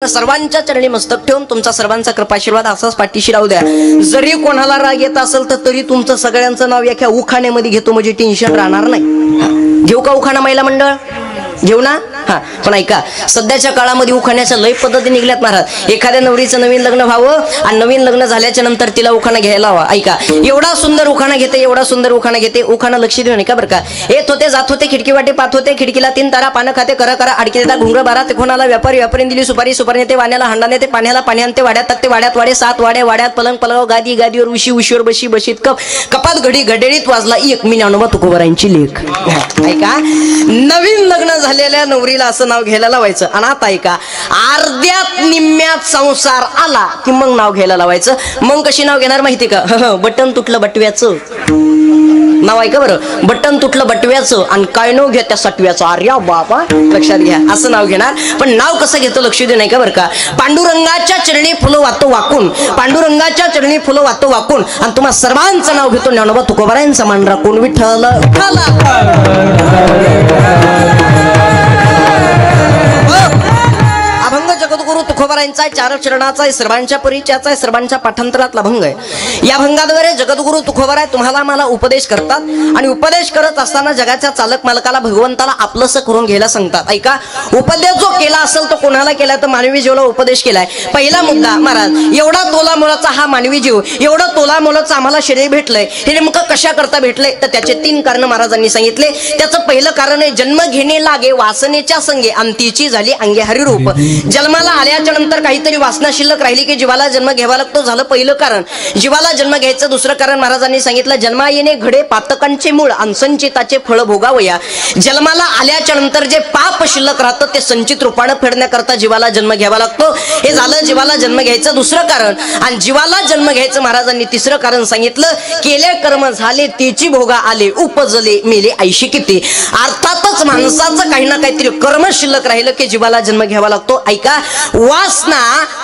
सर्वांच्या चरणी मस्तक ठेवून तुमचा सर्वांचा कृपाशीर्वाद असाच पाठीशी राहू द्या। जरी कोणाला राग येत असेल तर तरी तुमचं सगळ्यांचं नाव एका उखाण्यामध्ये घेतो म्हणजे टेन्शन राहणार नाही। घेऊ का उखाणा महिला मंडळ? घेऊ ना? हा, पण ऐका, सध्याच्या काळामध्ये उखाण्याच्या लय पद्धती निघल्यात महाराज। एखाद्या नवरीचं नवीन लग्न व्हावं आणि नवीन लग्न झाल्याच्या नंतर तिला उखाणा घ्यायला हवा। ऐका, एवढा सुंदर उखाणा घेते, एवढा सुंदर उखाणा घेते, उखाणा लक्ष देऊ नका बरं का। येत होते जात होते खिडकी वाटे पाहत होते, खिडकीला 3 तारा, पानं खाते करा करा, अडकी देता घुंगरं बारा, ते कोणाला व्यापारी व्यापारीने दिली सुपारी, सुपारी नेते वाण्याला हांडा नेते, पाण्याला पाणी आणते, वाड्यात टाकते वाड्यात वाडे, 7 वाड्या वाड्यात पलंग पलंग, गादी गादीवर उशी उशीवर बशी बशीत कप, कपात घडी घडेडीत वाजला एक मी ज्ञानोबा तुकोबारायांची लेख। ऐका, नवीन लग्न झालेल्या नवरीला असं नाव घ्यायला लावायचं। आणि आता ऐका, अर्ध्यात निम्म्यात संसार आला की मग नाव घ्यायला लावायचं। मग कशी नाव घेणार माहिती का? बटन तुटलं बटव्याचं नाव ऐका बरं, बटन तुटलं बटव्याचं आणि काय नाव घ्या त्या सटव्याचं, अरे बाबा लक्षात घ्या, असं नाव घेणार। पण नाव कसं घेतो लक्ष दे नाही का बरं का। पांडुरंगाच्या चरणी फुलं वातो वाकून, पांडुरंगाच्या चरणी फुलं वातो वाकून, आणि तुम्हा सर्वांचं नाव घेतो ज्ञानोबा तुकोबारायांचा मान राखून विठ्ठल अभंग जगद्गुरु तुकोबारायांचा चार चरणाचा आहे, सर्वांच्या परिचयाचा आहे, सर्वांच्या पाठांतरातला भंग आहे। या भंगाद्वारे जगद्गुरु तुकोबाराय तुम्हाला मला उपदेश करतात आणि उपदेश करत असताना जगाच्या चालक मालकाला भगवंताला आपलंसं करून घ्यायला सांगतात। ऐका, उपदेश जो केला असेल तो कोणाला केलाय तर मानवी जीवाला उपदेश केलाय। पहिला मुद्दा महाराज, एवढा तोला मोलाचा हा मानवी जीव, एवढं तोला मोलाचं आम्हाला शरीर भेटलंय, हे नेमकं कशा करता भेटलंय तर त्याचे 3 कारण महाराजांनी सांगितले। त्याचं पहिलं कारण आहे, जन्म घेणे लागे वासनेच्या संगे अंतीची झाली अंगे हरिरूप। जन्माला आल्याच्या नंतर काहीतरी वासना शिल्लक राहिली की जीवाला जन्म घ्यावा लागतो, झालं पहिलं कारण। जीवाला जन्म घ्यायचं दुसरं कारण महाराजांनी सांगितलं, जन्मा येणे घडे पातकांचे मूळ आणि संचिताचे फळ भोगावया। जन्माला आल्याच्या नंतर जे पाप शिल्लक राहतं ते संचित रूपाने फेडण्याकरता जीवाला जन्म घ्यावा लागतो। हे झालं जीवाला जन्म घ्यायचं दुसरं कारण। आणि जीवाला जन्म घ्यायचं महाराजांनी तिसरं कारण सांगितलं, केले कर्म झाले तेची भोगा आले, उपजले मेले ऐशी किती। अर्थातच माणसाचं काही ना काहीतरी कर्म शिल्लक राहिलं की जीवाला जन्म घ्यावा लागतो। ऐका, वासना,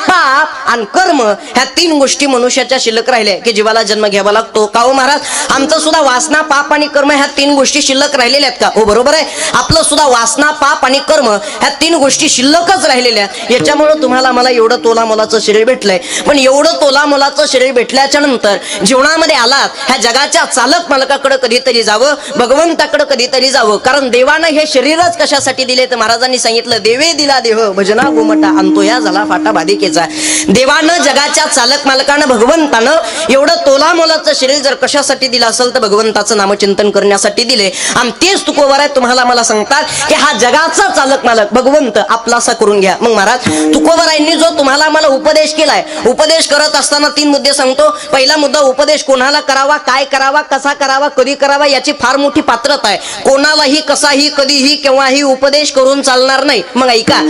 पाप आणि कर्म ह्या 3 गोष्टी मनुष्याच्या शिल्लक राहिल्या की जीवाला जन्म घ्यावा लागतो। का हो महाराज, आमचं सुद्धा वासना, पाप आणि कर्म ह्या 3 गोष्टी शिल्लक राहिलेल्या आहेत का? हो बरोबर आहे, आपलं सुद्धा वासना, पाप आणि कर्म ह्या 3 गोष्टी शिल्लकच राहिलेल्या आहेत। याच्यामुळे तुम्हाला मला एवढं तोला मोलाचं शरीर भेटलंय। पण एवढं तोला मोलाचं शरीर भेटल्याच्या नंतर जीवनामध्ये आलात, ह्या जगाच्या चालक मालकाकडे कधीतरी जावं, भगवंताकडे कधीतरी जावं। कारण देवानं हे शरीरच कशासाठी दिले तर महाराजांनी सांगितलं, देवे दिला देह भजना गोमटा आणतो या झाला फाटा बाधिकेचा। देवानं, जगाच्या चालक मालकानं, भगवंतानं एवढं तोला मोलाचं शरीर जर कशासाठी दिलं असेल तर भगवंताचं नामचिंतन करण्यासाठी दिले। आणि तेच तुकोबाराय तुम्हाला मला सांगतात की हा जगाचा चालक मालक भगवंत आपलासा करून घ्या। मग महाराज, तुकोबारायांनी जो तुम्हाला मला उपदेश केलाय, उपदेश करत असताना 3 मुद्दे सांगतो। पहिला मुद्दा, उपदेश कोणाला करावा, काय करावा, कसा करावा, कधी करावा याची फार मोठी पात्रता आहे। कोणालाही कसाही कधीही केव्हाही उपदेश करून चालणार नाही। मग ऐका,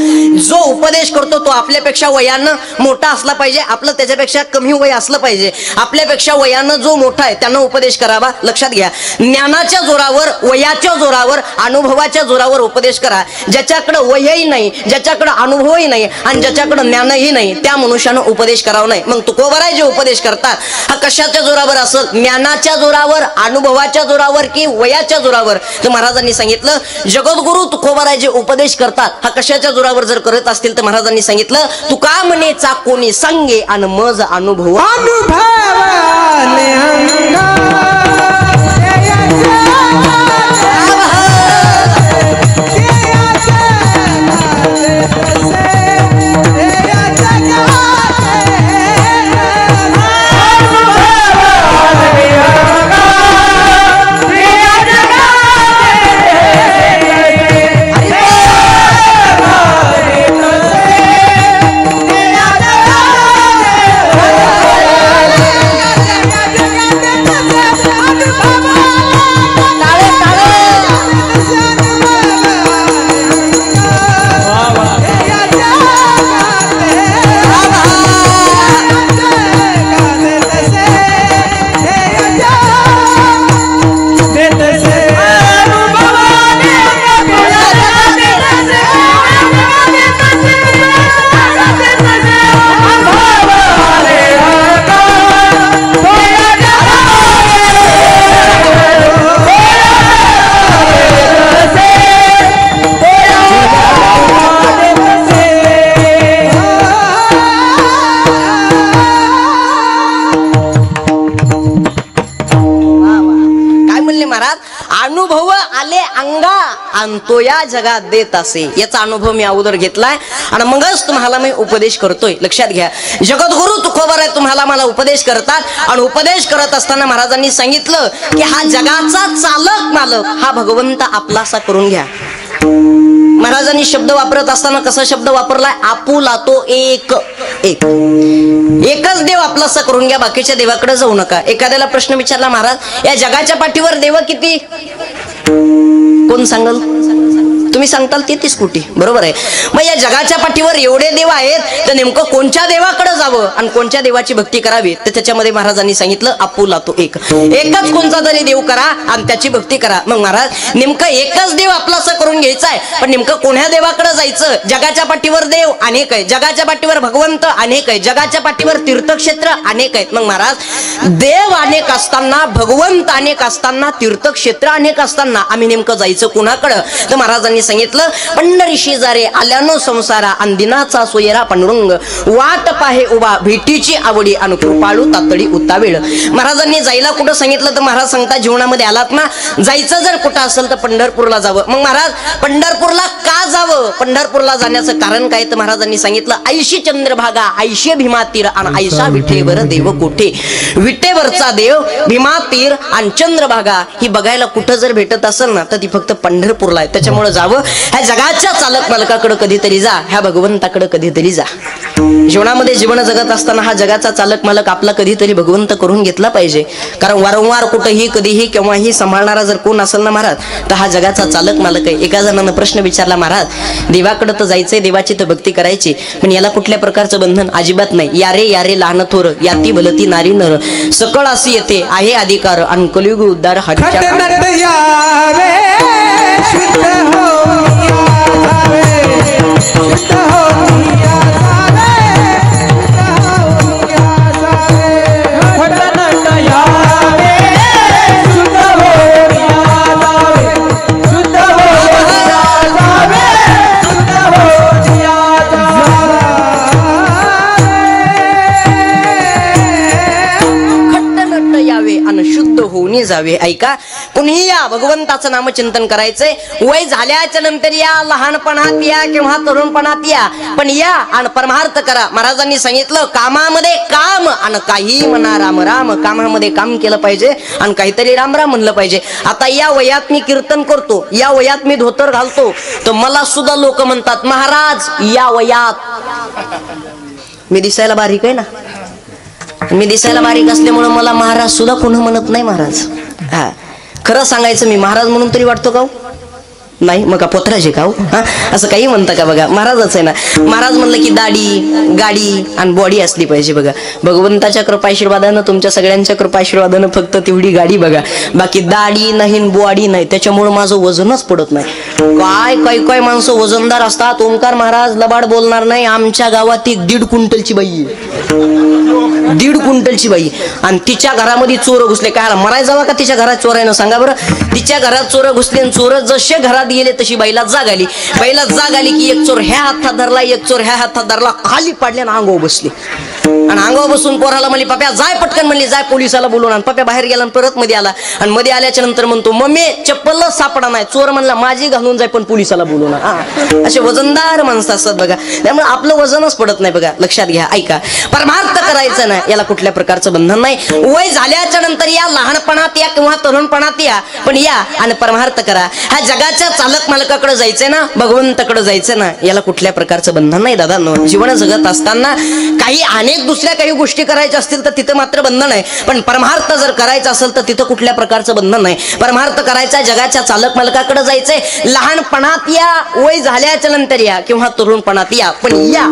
जो उपदेश करतो तो आपल्यापेक्षा वयानं मोठा असला पाहिजे, आपलं त्याच्यापेक्षा कमी वय असलं पाहिजे। आपल्यापेक्षा वयानं जो मोठा आहे त्यानं उपदेश करावा। लक्षात घ्या, ज्ञानाच्या जोरावर, वयाच्या जोरावर, अनुभवाच्या जोरावर उपदेश करा। ज्याच्याकडे वयही नाही, ज्याच्याकडे अनुभवही नाही आणि ज्याच्याकडे ज्ञानही नाही त्या मनुष्यानं उपदेश करावा नाही। मग तुकोबाराय जे उपदेश करतात हा कशाच्या जोरावर असेल, ज्ञानाच्या जोरावर, अनुभवाच्या जोरावर की वयाच्या जोरावर? तर महाराजांनी सांगितलं, जगद्गुरु तुकोबाराय जे उपदेश करतात हा कशाच्या जोरावर जर करत असतील तर महाराजांनी सांगितलं, तुका म्हणेचा कोणी सांगे आणि मज अनुभव आणतो या जगात देत असे, याचा अनुभव मी अगोदर घेतलाय आणि मगच तुम्हाला मी उपदेश करतोय. लक्षात घ्या, जगद्गुरु तुकोबाराय तुम्हाला मला उपदेश करतात आणि उपदेश करत असताना महाराजांनी सांगितलं की हा जगाचा चालक मालक हा भगवंत आपलासा करून घ्या. महाराजांनी शब्द वापरत असताना कसा शब्द वापरलाय? आपुला तो एक एक एकच देव आपलासा करून घ्या, बाकीच्या देवाकडे जाऊ नका. एखाद्याला प्रश्न विचारला, महाराज या जगाच्या पाठीवर देव किती? कोण सांगल? तुम्ही सांगताल 33 कोटी, बरोबर आहे. मग या जगाच्या पाठीवर एवढे देव आहेत, तर नेमकं कोणत्या देवाकडे जावं आणि कोणत्या देवाची भक्ती करावी? तर त्याच्यामध्ये महाराजांनी सांगितलं आपुला तो एक, एकच कोणता तरी देव करा आणि त्याची भक्ती करा. मग महाराज नेमकं एकच देव आपलासा करून घ्यायचा आहे, पण नेमकं कोण्या देवाकडे जायचं? जगाच्या पाठीवर देव अनेक आहे, जगाच्या पाठीवर भगवंत अनेक आहे, जगाच्या पाठीवर तीर्थक्षेत्र अनेक आहेत. मग महाराज देव अनेक असताना, भगवंत अनेक असताना, तीर्थक्षेत्र अनेक असताना आम्ही नेमकं जायचं कुणाकडं? तर महाराजांनी सांगितलं पंढरी शेजारे आल्यानो संसारा अंदिनाचा सोयरा पांडुरंग वाट पाहे उभा भेटीची आवडी अनुकृपाळू तातडी उतावेळ. महाराजांनी जायला कुठं सांगितलं? तर महाराज सांगता जीवनामध्ये आलात ना, जायचं जर कुठं असेल तर पंढरपूरला जावं. मग महाराज पंढरपूरला का जावं? पंढरपूरला जाण्याचं कारण काय? तर महाराजांनी सांगितलं ऐशी चंद्रभागा ऐशी भीमातीर आणि ऐसा विठेवर देव कोठे. विठेवरचा देव, भीमातीर आणि चंद्रभागा ही बघायला कुठं जर भेटत असेल ना, तर ती फक्त पंढरपूरला आहे. त्याच्यामुळे जावं, ह्या जगाच्या चालक मालकाकडे कधीतरी जा, ह्या भगवंताकडे कधीतरी जा. जीवनामध्ये जीवन जगत असताना हा जगाचा चालक मालक आपला कधीतरी भगवंत करून घेतला पाहिजे. कारण वारंवार कुठेही कधीही केव्हाही सांभाळणारा जर कोण असेल ना महाराज, तर हा जगाचा चालक मालक आहे. एका जणानं प्रश्न विचारला, महाराज देवाकडे तर जायचंय, देवाची तर भक्ती करायची, पण याला कुठल्या प्रकारचं बंधन? अजिबात नाही. यारे यारे लहान थोर याती भलती नारी नर सकळ अशी येते आहे अधिकार आणि कलियुग उद्धार हरीच्या जावे. ऐका, कुणीही या भगवंताचं नामचिंतन करायचंय. वय झाल्याच्या नंतर या, लहानपणात या किंवा तरुणपणात या, पण या आणि परमार्थ करा. महाराजांनी सांगितलं कामामध्ये काम आणि काही म्हणा राम राम. कामामध्ये काम केलं पाहिजे आणि काहीतरी राम राम म्हणलं पाहिजे. आता या वयात मी कीर्तन करतो, या वयात मी धोतर घालतो, तर मला सुद्धा लोक म्हणतात महाराज या वयात मी दिसायला बारीक आहे ना, मी दिसायला बारीक असल्यामुळे मला महाराज सुद्धा कोण म्हणत नाही. महाराज हा खरं सांगायचं, मी महाराज म्हणून तरी वाटतो का? नाही. मग का पोत्राचे का? हा असं काही म्हणतं का? बघा महाराजच आहे ना. महाराज म्हणलं की दाढी गाडी आणि बॉडी असली पाहिजे. बघा भगवंताच्या कृपाशीर्वादानं, तुमच्या सगळ्यांच्या कृपाशीर्वादानं फक्त तेवढी गाडी बघा, बाकी दाढी नाही बॉडी नाही. त्याच्यामुळे माझं वजनच पडत नाही. काय माणसं वजनदार असतात. ओंकार महाराज लबाड बोलणार नाही. आमच्या गावात एक 1.5 क्विंटलची बाई, 1.5 क्विंटलची बाई, आणि तिच्या घरामध्ये चोर घुसले. काय मराय जावा का तिच्या घरात चोर आहे ना? सांगा बरं. तिच्या घरात चोर घुसले आणि चोर जसे घरात गेले तशी बाईला जाग आली. बाईला जाग आली की एक चोर ह्या हातात धरला, एक चोर ह्या हातात धरला, खाली पडले आणि अंगावर बसले. आणि अंगावर बसून पोराला म्हणली पप्या जाय पटकन, म्हणली जाय पोलिसाला बोलून. आणि पप्या बाहेर गेला आणि परत मध्ये आला आणि मध्ये आल्याच्या नंतर म्हणतो मम्मी चप्पलच सापडा नाही. चोर म्हणला माझी घालून जाय पण पोलिसाला बोलून. असे वजनदार माणसं असतात बघा, त्यामुळे आपलं वजनच पडत नाही. बघा लक्षात घ्या. ऐका, परमार्थ करायचं ना, याला कुठल्या प्रकारचं बंधन नाही. वय झाल्याच्या नंतर या, लहानपणात या किंवा तरुणपणात या, पण या आणि परमार्थ करा. ह्या जगाच्या चालक मालकाकडे जायचंय ना, भगवंताकडे जायचं ना, याला कुठल्या प्रकारचं बंधन नाही. दादा जीवन जगत असताना काही अनेक दुसऱ्या काही गोष्टी करायच्या असतील तर तिथं मात्र बंधन आहे, पण परमार्थ जर करायचं असेल तर तिथं कुठल्या प्रकारचं बंधन नाही. परमार्थ करायचा, जगाच्या चालक मालकाकडे जायचंय. लहानपणात या, वय झाल्याच्या नंतर या किंवा तरुणपणात या, पण या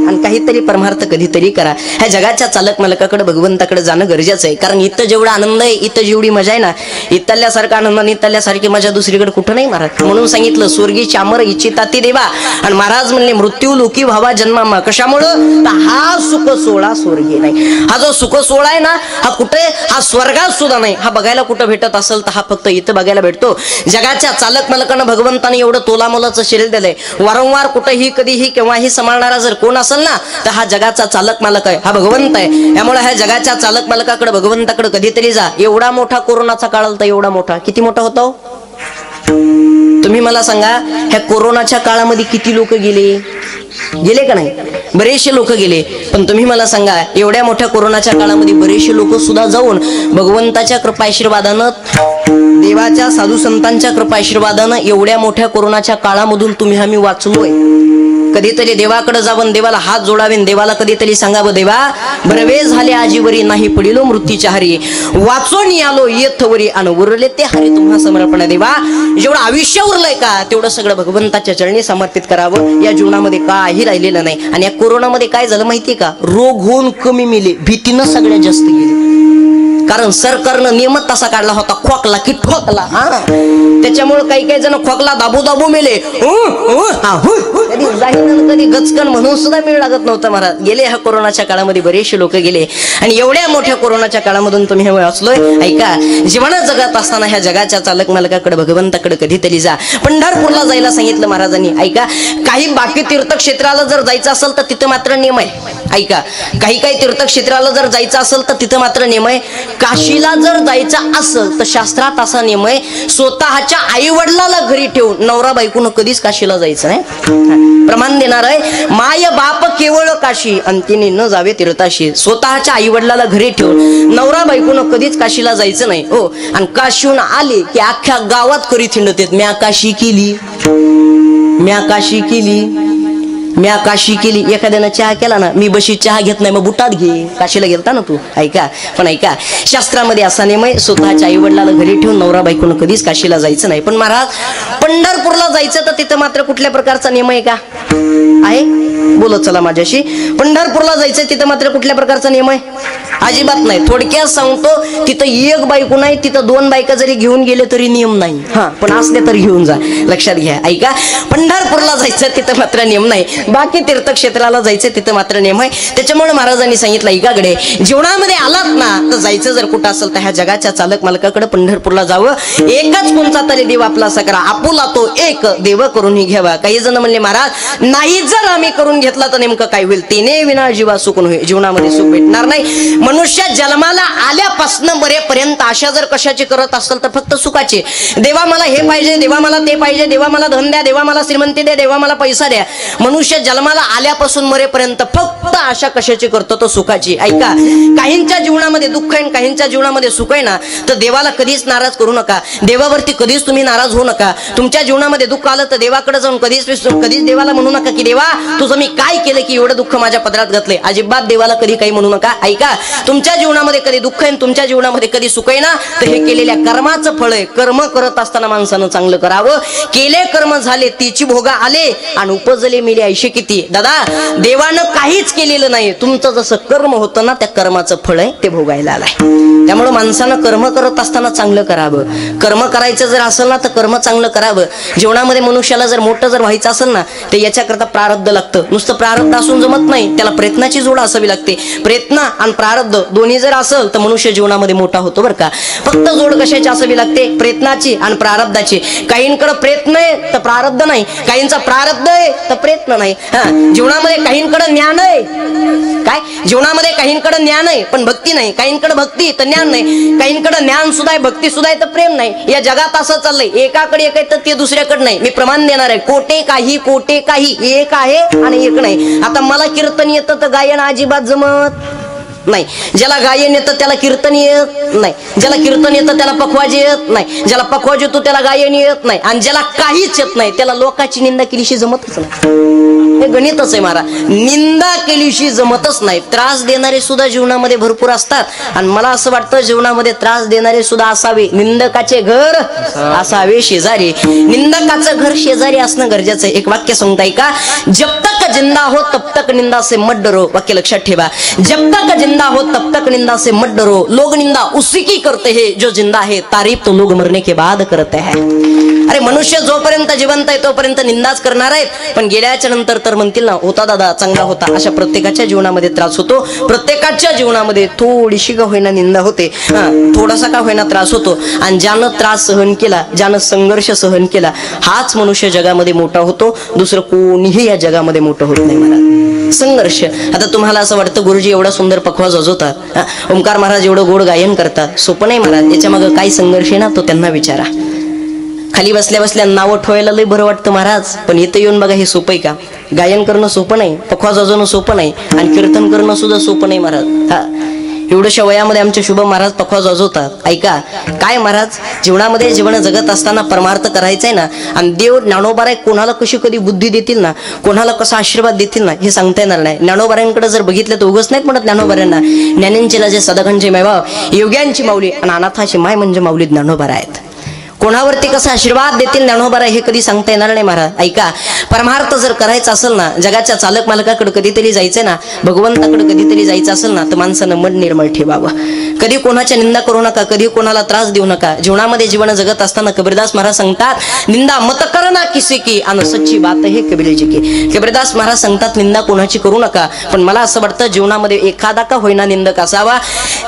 आणि काहीतरी परमार्थ कधीतरी करा. ह्या जगाच्या चालक मालकाकडे भगवंताकडे जाणं गरजेचं आहे. कारण इथं जेवढा आनंद आहे, इथं जेवढी मजा आहे ना, इथल्यासारखा आनंद आणि इथल्यासारखी मजा दुसरीकडे कुठं नाही महाराज. म्हणून सांगितलं स्वर्गी चामर इच्छिता ती देवा. आणि महाराज म्हणले मृत्यू लोकी व्हावा जन्मामा. कशामुळं? हा सुख सोहळा स्वर्गी नाही. हा जो सुख सोहळा आहे ना, हा कुठे? हा स्वर्गात सुद्धा नाही. हा बघायला कुठं भेटत असेल तर हा फक्त इथं बघायला भेटतो. जगाच्या चालक मालकानं भगवंताने एवढं तोलामोलाचं शरीर दिलंय. वारंवार कुठेही कधीही केव्हाही सांभाळणारा जर कोण असेल ना, तर हा जगाचा चालक मालक आहे, हा भगवंत आहे. त्यामुळे ह्या जगाच्या चालक मालकाकडे भगवंताकडे कधीतरी जा. एवढा मोठा कोरोनाचा काळ होता, एवढा मोठा. किती मोठा होता? तुम्ही मला सांगा, ह्या कोरोनाच्या काळामध्ये किती लोक गेले का नाही? बरेचसे लोक गेले. पण तुम्ही मला सांगा, एवढ्या मोठ्या कोरोनाच्या काळामध्ये बरेचसे लोक सुद्धा जाऊन भगवंताच्या कृपाशीर्वादानं, देवाच्या साधू संतांच्या कृपाशीर्वादानं एवढ्या मोठ्या कोरोनाच्या काळामधून तुम्ही आम्ही वाचलोय. कधीतरी देवाकडे जावं, देवाला हात जोडावे, देवाला कधीतरी सांगावं, देवा बरवे झाले आजीवरी, नाही पडिलो मृत्यूच्या हरी, वाचून आलो येथवरी आणि उरले ते हरी तुम्हा समर्पण. देवा जेवढं आयुष्य उरलंय का तेवढं सगळं भगवंताच्या चरणी समर्पित करावं. या जीवनामध्ये काही राहिलेलं नाही. आणि या कोरोनामध्ये काय झालं माहितीये का? रोग होऊन कमी मेले, भीतीनं सगळ्यात जास्त गेले. कारण सरकारनं नियमच तसा काढला होता, खोकला की ठोकला. त्याच्यामुळे काही जण खोकला दाबू मेले. कधी जाहीर कधी गचकन म्हणून सुद्धा मिळ लागत नव्हतं महाराज. गेले ह्या कोरोनाच्या काळामध्ये बरेचसे लोक गेले. आणि एवढ्या मोठ्या कोरोनाच्या काळामधून तुम्ही वाचलोय. ऐका, जीवन जगत असताना ह्या जगाच्या चालक मालकाकडे भगवंताकडे कधीतरी जा. पंढरपूरला जायला सांगितलं महाराजांनी. ऐका, काही बाकी तीर्थक्षेत्राला जर जायचं असेल तर तिथं मात्र नियम आहे. ऐका, काही तीर्थक्षेत्राला जर जायचं असेल तर तिथं मात्र नियम आहे. काशीला जर जायचं असेल तर शास्त्रात असा नियम आहे, स्वतःच्या आई वडिलाला घरी ठेवून नवरा बायकोनं कधीच काशीला जायचं नाही. प्रमाण देणार आहे, माय बाप केवळ काशी अंतिनी न जावे तीर्थाशी. स्वतःच्या आई वडिलाला घरी ठेवून नवरा बायकोनं कधीच काशीला जायचं नाही. हो, आणि काशीहून आले की अख्ख्या गावात करी थिंडत, म्या काशी केली, म्या काशी केली, म्या काशी केली. एखाद्यानं चहा केला ना, मी बशी चहा घेत नाही, मग बुटात घे, काशीला गेलता ना तू. ऐका, पण ऐका, शास्त्रामध्ये असा नियम आहे, स्वतःच्या आई वडिलाला घरी ठेवून नवरा बायकोनं कधीच काशीला जायचं नाही. पण महाराज, पंढरपूरला जायचं तर तिथं मात्र कुठल्या प्रकारचा नियम आहे का? आहे, बोलत चला माझ्याशी. पंढरपूरला जायचं तिथं मात्र कुठल्या प्रकारचा नियम आहे? अजिबात नाही. थोडक्यात सांगतो, तिथं एक बायको नाही, तिथं दोन बायका जरी घेऊन गेले तरी नियम नाही. पण असले तर घेऊन जा, लक्षात घ्या. ऐका, पंढरपूरला जायचं तिथं मात्र नियम नाही. बाकी तीर्थक्षेत्राला जायचं तिथं मात्र नियम आहे. त्याच्यामुळे महाराजांनी सांगितलं, ऐकाकडे जीवनामध्ये आलात ना तर जायचं जर कुठं असेल तर ह्या जगाच्या चालक मालकाकडे पंढरपूरला जावं. एकच कोणता तरी देव आपला असा करा, आपुला तो एक देव करून घ्यावा. काही जण म्हणले, महाराज नाही जर आम्ही करून घेतला तर नेमकं काय होईल? तेने विना जीवा सुकून होईल, जीवनामध्ये सुख भेटणार नाही. मनुष्य जन्माला आल्यापासून मरेपर्यंत आशा जर कशाची करत असेल तर फक्त सुखाची. देवा मला हे पाहिजे, देवा मला ते पाहिजे, देवा मला धन द्या, देवा मला श्रीमंती द्या, देवा मला पैसा द्या. मनुष्य जन्माला आल्यापासून मरेपर्यंत फक्त आशा कशाची करतो? तो सुखाची. ऐका, काहींच्या जीवनामध्ये दुःख आहे, काहींच्या जीवनामध्ये सुख आहे ना, तर देवाला कधीच नाराज करू नका. देवावरती कधीच तुम्ही नाराज होऊ नका. तुमच्या जीवनामध्ये दुःख आलं तर देवाकडे जाऊन कधीच देवाला म्हणू नका की देवा तुझं मी काय केलं की एवढं दुःख माझ्या पदरात घातले. अजिबात देवाला कधी काही म्हणू नका. ऐका, तुमच्या जीवनामध्ये कधी दुःख आहे, तुमच्या जीवनामध्ये कधी सुख आहे ना, तर हे केलेल्या कर्माचं फळ आहे. कर्म करत असताना माणसानं चांगलं करावं. केले कर्म झाले तीची भोगा आले आणि उपजले मिले ऐशे किती. दादा, देवानं काहीच केलेलं नाही, तुमचं जसं कर्म होतं ना त्या कर्माचं फळ आहे ते भोगायला आलाय. त्यामुळे माणसानं कर्म करत असताना चांगलं करावं. कर्म करायचं जर असेल ना तर कर्म चांगलं करावं. जीवनामध्ये मनुष्याला जर मोठं जर व्हायचं असेल ना तर याच्याकरता प्रारब्ध लागतं. नुसतं प्रारब्ध असून जमत नाही, त्याला प्रयत्नाची जोड असावी लागते. प्रयत्न आणि प्रारब्ध दोन्ही जर असेल तर मनुष्य जीवनामध्ये मोठा होतो बरं का. फक्त जोड कशाची असावी लागते? प्रयत्नाची आणि प्रारब्धाची. काहींकडे प्रयत्न आहे तर प्रारब्ध नाही, काहींचा प्रारब्ध आहे तर प्रयत्न नाही. जीवनामध्ये काहींकडे ज्ञान आहे, काय जीवनामध्ये काहींकडे ज्ञान आहे पण भक्ती नाही, काहींकडे भक्ती तर ज्ञान नाही, काहींकडे ज्ञान सुद्धा आहे भक्ती सुद्धा आहे तर प्रेम नाही. या जगात असं चाललंय, एकाकडे एक आहे तर ते दुसऱ्याकडे नाही. मी प्रमाण देणार आहे, कोटे काही एक आहे आणि एक नाही. आता मला कीर्तन येतं तर गायन अजिबात जमत नाही. ज्याला गायन येतं त्याला कीर्तन येत नाही, ज्याला कीर्तन येतं त्याला पखवाज येत नाही, ज्याला पखवाज येतो त्याला गायन येत नाही, आणि ज्याला काहीच येत नाही त्याला लोकांची निंदा केलीशी जमतच नाही. हे गणितच आहे मारा. निंदा केलीशी जमतच नाही. त्रास देणारे सुद्धा जीवनामध्ये भरपूर असतात आणि मला असं वाटतं जीवनामध्ये त्रास देणारे सुद्धा असावे. निंदकाचे घर असावे शेजारी. निंदकाचं घर शेजारी असणं गरजेचं आहे. एक वाक्य सांगताय का, जब तक जिंदा हो तब तक निंदा से मत डरो. वाक्य लक्षात ठेवा, जब तक जिंदा हो तब तक निंदा से मत डरो. लोग निंदा उसी की करते हैं जो जिंदा है, तारीफ तो लोग मरने के बाद करते हैं. अरे मनुष्य जोपर्यंत जिवंत आहे तोपर्यंत निंदाच करणार आहेत, पण गेल्याच्या नंतर तर म्हणतील ना होता दादा चांगला होता. अशा प्रत्येकाच्या जीवनामध्ये त्रास होतो. प्रत्येकाच्या जीवनामध्ये थोडीशी का होईना निंदा होते, थोडासा का होईना त्रास होतो. आणि ज्यानं त्रास सहन केला, ज्यानं संघर्ष सहन केला, हाच मनुष्य जगामध्ये मोठा होतो. दुसरं कोणीही या जगामध्ये मोठं होत नाही महाराज. संघर्ष. आता तुम्हाला असं वाटतं गुरुजी एवढा सुंदर पखवाज वाजवतात, ओंकार महाराज एवढं गोड गायन करतात, सोपं नाही महाराज. याच्या मागे काय संघर्ष आहे ना तो त्यांना विचारा. खाली बसल्या बसल्या नावं ठेवायला लय बरं वाटतं महाराज, पण इथं येऊन बघा हे सोपं आहे का? गायन करणं सोपं नाही, पखवाज वाजवणं सोपं नाही, आणि कीर्तन करणं सुद्धा सोपं नाही महाराज. हा, एवढ्याशा वयामध्ये आमचे शुभम महाराज पखवाज वाजवतात. ऐका काय महाराज, जीवनामध्ये जीवन जगत असताना परमार्थ करायचा आहे ना, आणि देव ज्ञानोबाराय कोणाला कशी कधी बुद्धी देतील ना, कोणाला कसा आशीर्वाद देतील ना, हे सांगता येणार नाही. ज्ञानोबारायांकडे जर बघितलं तर उगच नाहीत म्हणत ज्ञानोबारायांना, ज्ञानींची लाजे सदाकांचे मायबाप, योग्यांची माऊली आणि अनाथाची माय म्हणजे माऊली ज्ञानोबारा आहेत. कोणावरती कसा आशीर्वाद देतील ज्ञानोबारा हे कधी सांगता येणार नाही महाराज. ऐका, परमार्थ जर करायचा असेल ना, जगाच्या चालक मालकाकडे कधीतरी जायचंय ना, भगवंताकडे कधीतरी जायचं असेल ना, तर माणसानं मन निर्मळ ठेवावं. कधी कोणाच्या निंदा करू नका, कधी कोणाला त्रास देऊ नका. जीवनामध्ये जीवन जगत असताना कबीरदास महाराज सांगतात, निंदा मत करना किसी की आणि सच्ची बात हे कबीरजी की. कबीरदास महाराज सांगतात, निंदा कोणाची करू नका, पण मला असं वाटतं जीवनामध्ये एखादा का होईना निंदक असावा.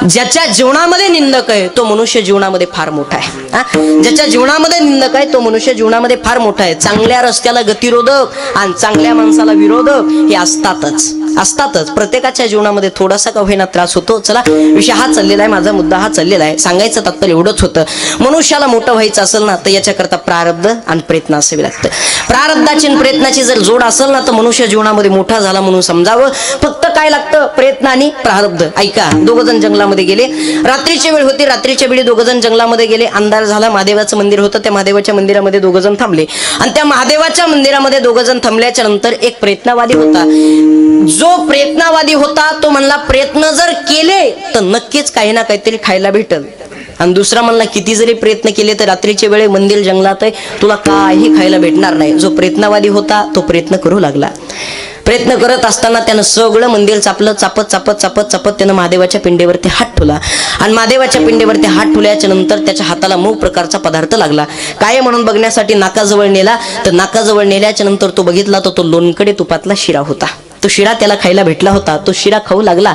ज्याच्या जीवनामध्ये निंदक आहे तो मनुष्य जीवनामध्ये फार मोठा आहे. ज्याच्या जीवनामध्ये निंदक आहे तो मनुष्य जीवनामध्ये फार मोठा आहे. चांगल्या रस्त्याला गतिरोधक आणि चांगल्या माणसाला विरोधक हे असतातच. प्रत्येकाच्या जीवनामध्ये थोडासा का होईना त्रास होतो. चला, विषय हा चाललेला आहे, माझा मुद्दा हा चाललेला आहे. सांगायचं तात्पर्य एवढंच होतं, मनुष्याला मोठं व्हायचं असेल ना, तर याच्याकरता प्रारब्ध आणि प्रयत्न असावे लागतं. प्रारब्धाची आणि प्रयत्नाची जर जोड असेल ना, तर मनुष्य जीवनामध्ये मोठा झाला म्हणून समजावं. फक्त काय लागतं? प्रयत्न आणि प्रारब्ध. ऐका, दोघ जण जंगलामध्ये गेले, रात्रीची वेळ होती, रात्रीच्या वेळी दोघ जण जंगलामध्ये गेले. अंधार झाला, महादेवाचं मंदिर होतं, त्या महादेवाच्या मंदिरामध्ये दोघ जण थांबले. आणि त्या महादेवाच्या मंदिरामध्ये दोघ जण थांबल्याच्या नंतर एक प्रयत्नवादी होता. जो प्रयत्नवादी होता तो म्हणला, प्रयत्न जर केले तर नक्कीच काही ना काहीतरी खायला भेटल. आणि दुसरा म्हणला, किती जरी प्रयत्न केले तर रात्रीच्या वेळे मंदिर जंगलात आहे, तुला काही खायला भेटणार नाही. जो प्रयत्नवादी होता तो प्रयत्न करू लागला. प्रयत्न करत असताना त्यानं सगळं मंदिर चापत त्यानं महादेवाच्या पिंडीवरती हात ठेवला. आणि महादेवाच्या पिंडीवरती हात ठेवल्याच्या नंतर त्याच्या हाताला मऊ प्रकारचा पदार्थ लागला. काय म्हणून बघण्यासाठी नाकाजवळ नेला, तर नाकाजवळ नेल्याच्या नंतर तो बघितला तर तो लोणकडे तुपातला शिरा होता. तो शिरा त्याला खायला भेटला होता. तो शिरा खाऊ लागला,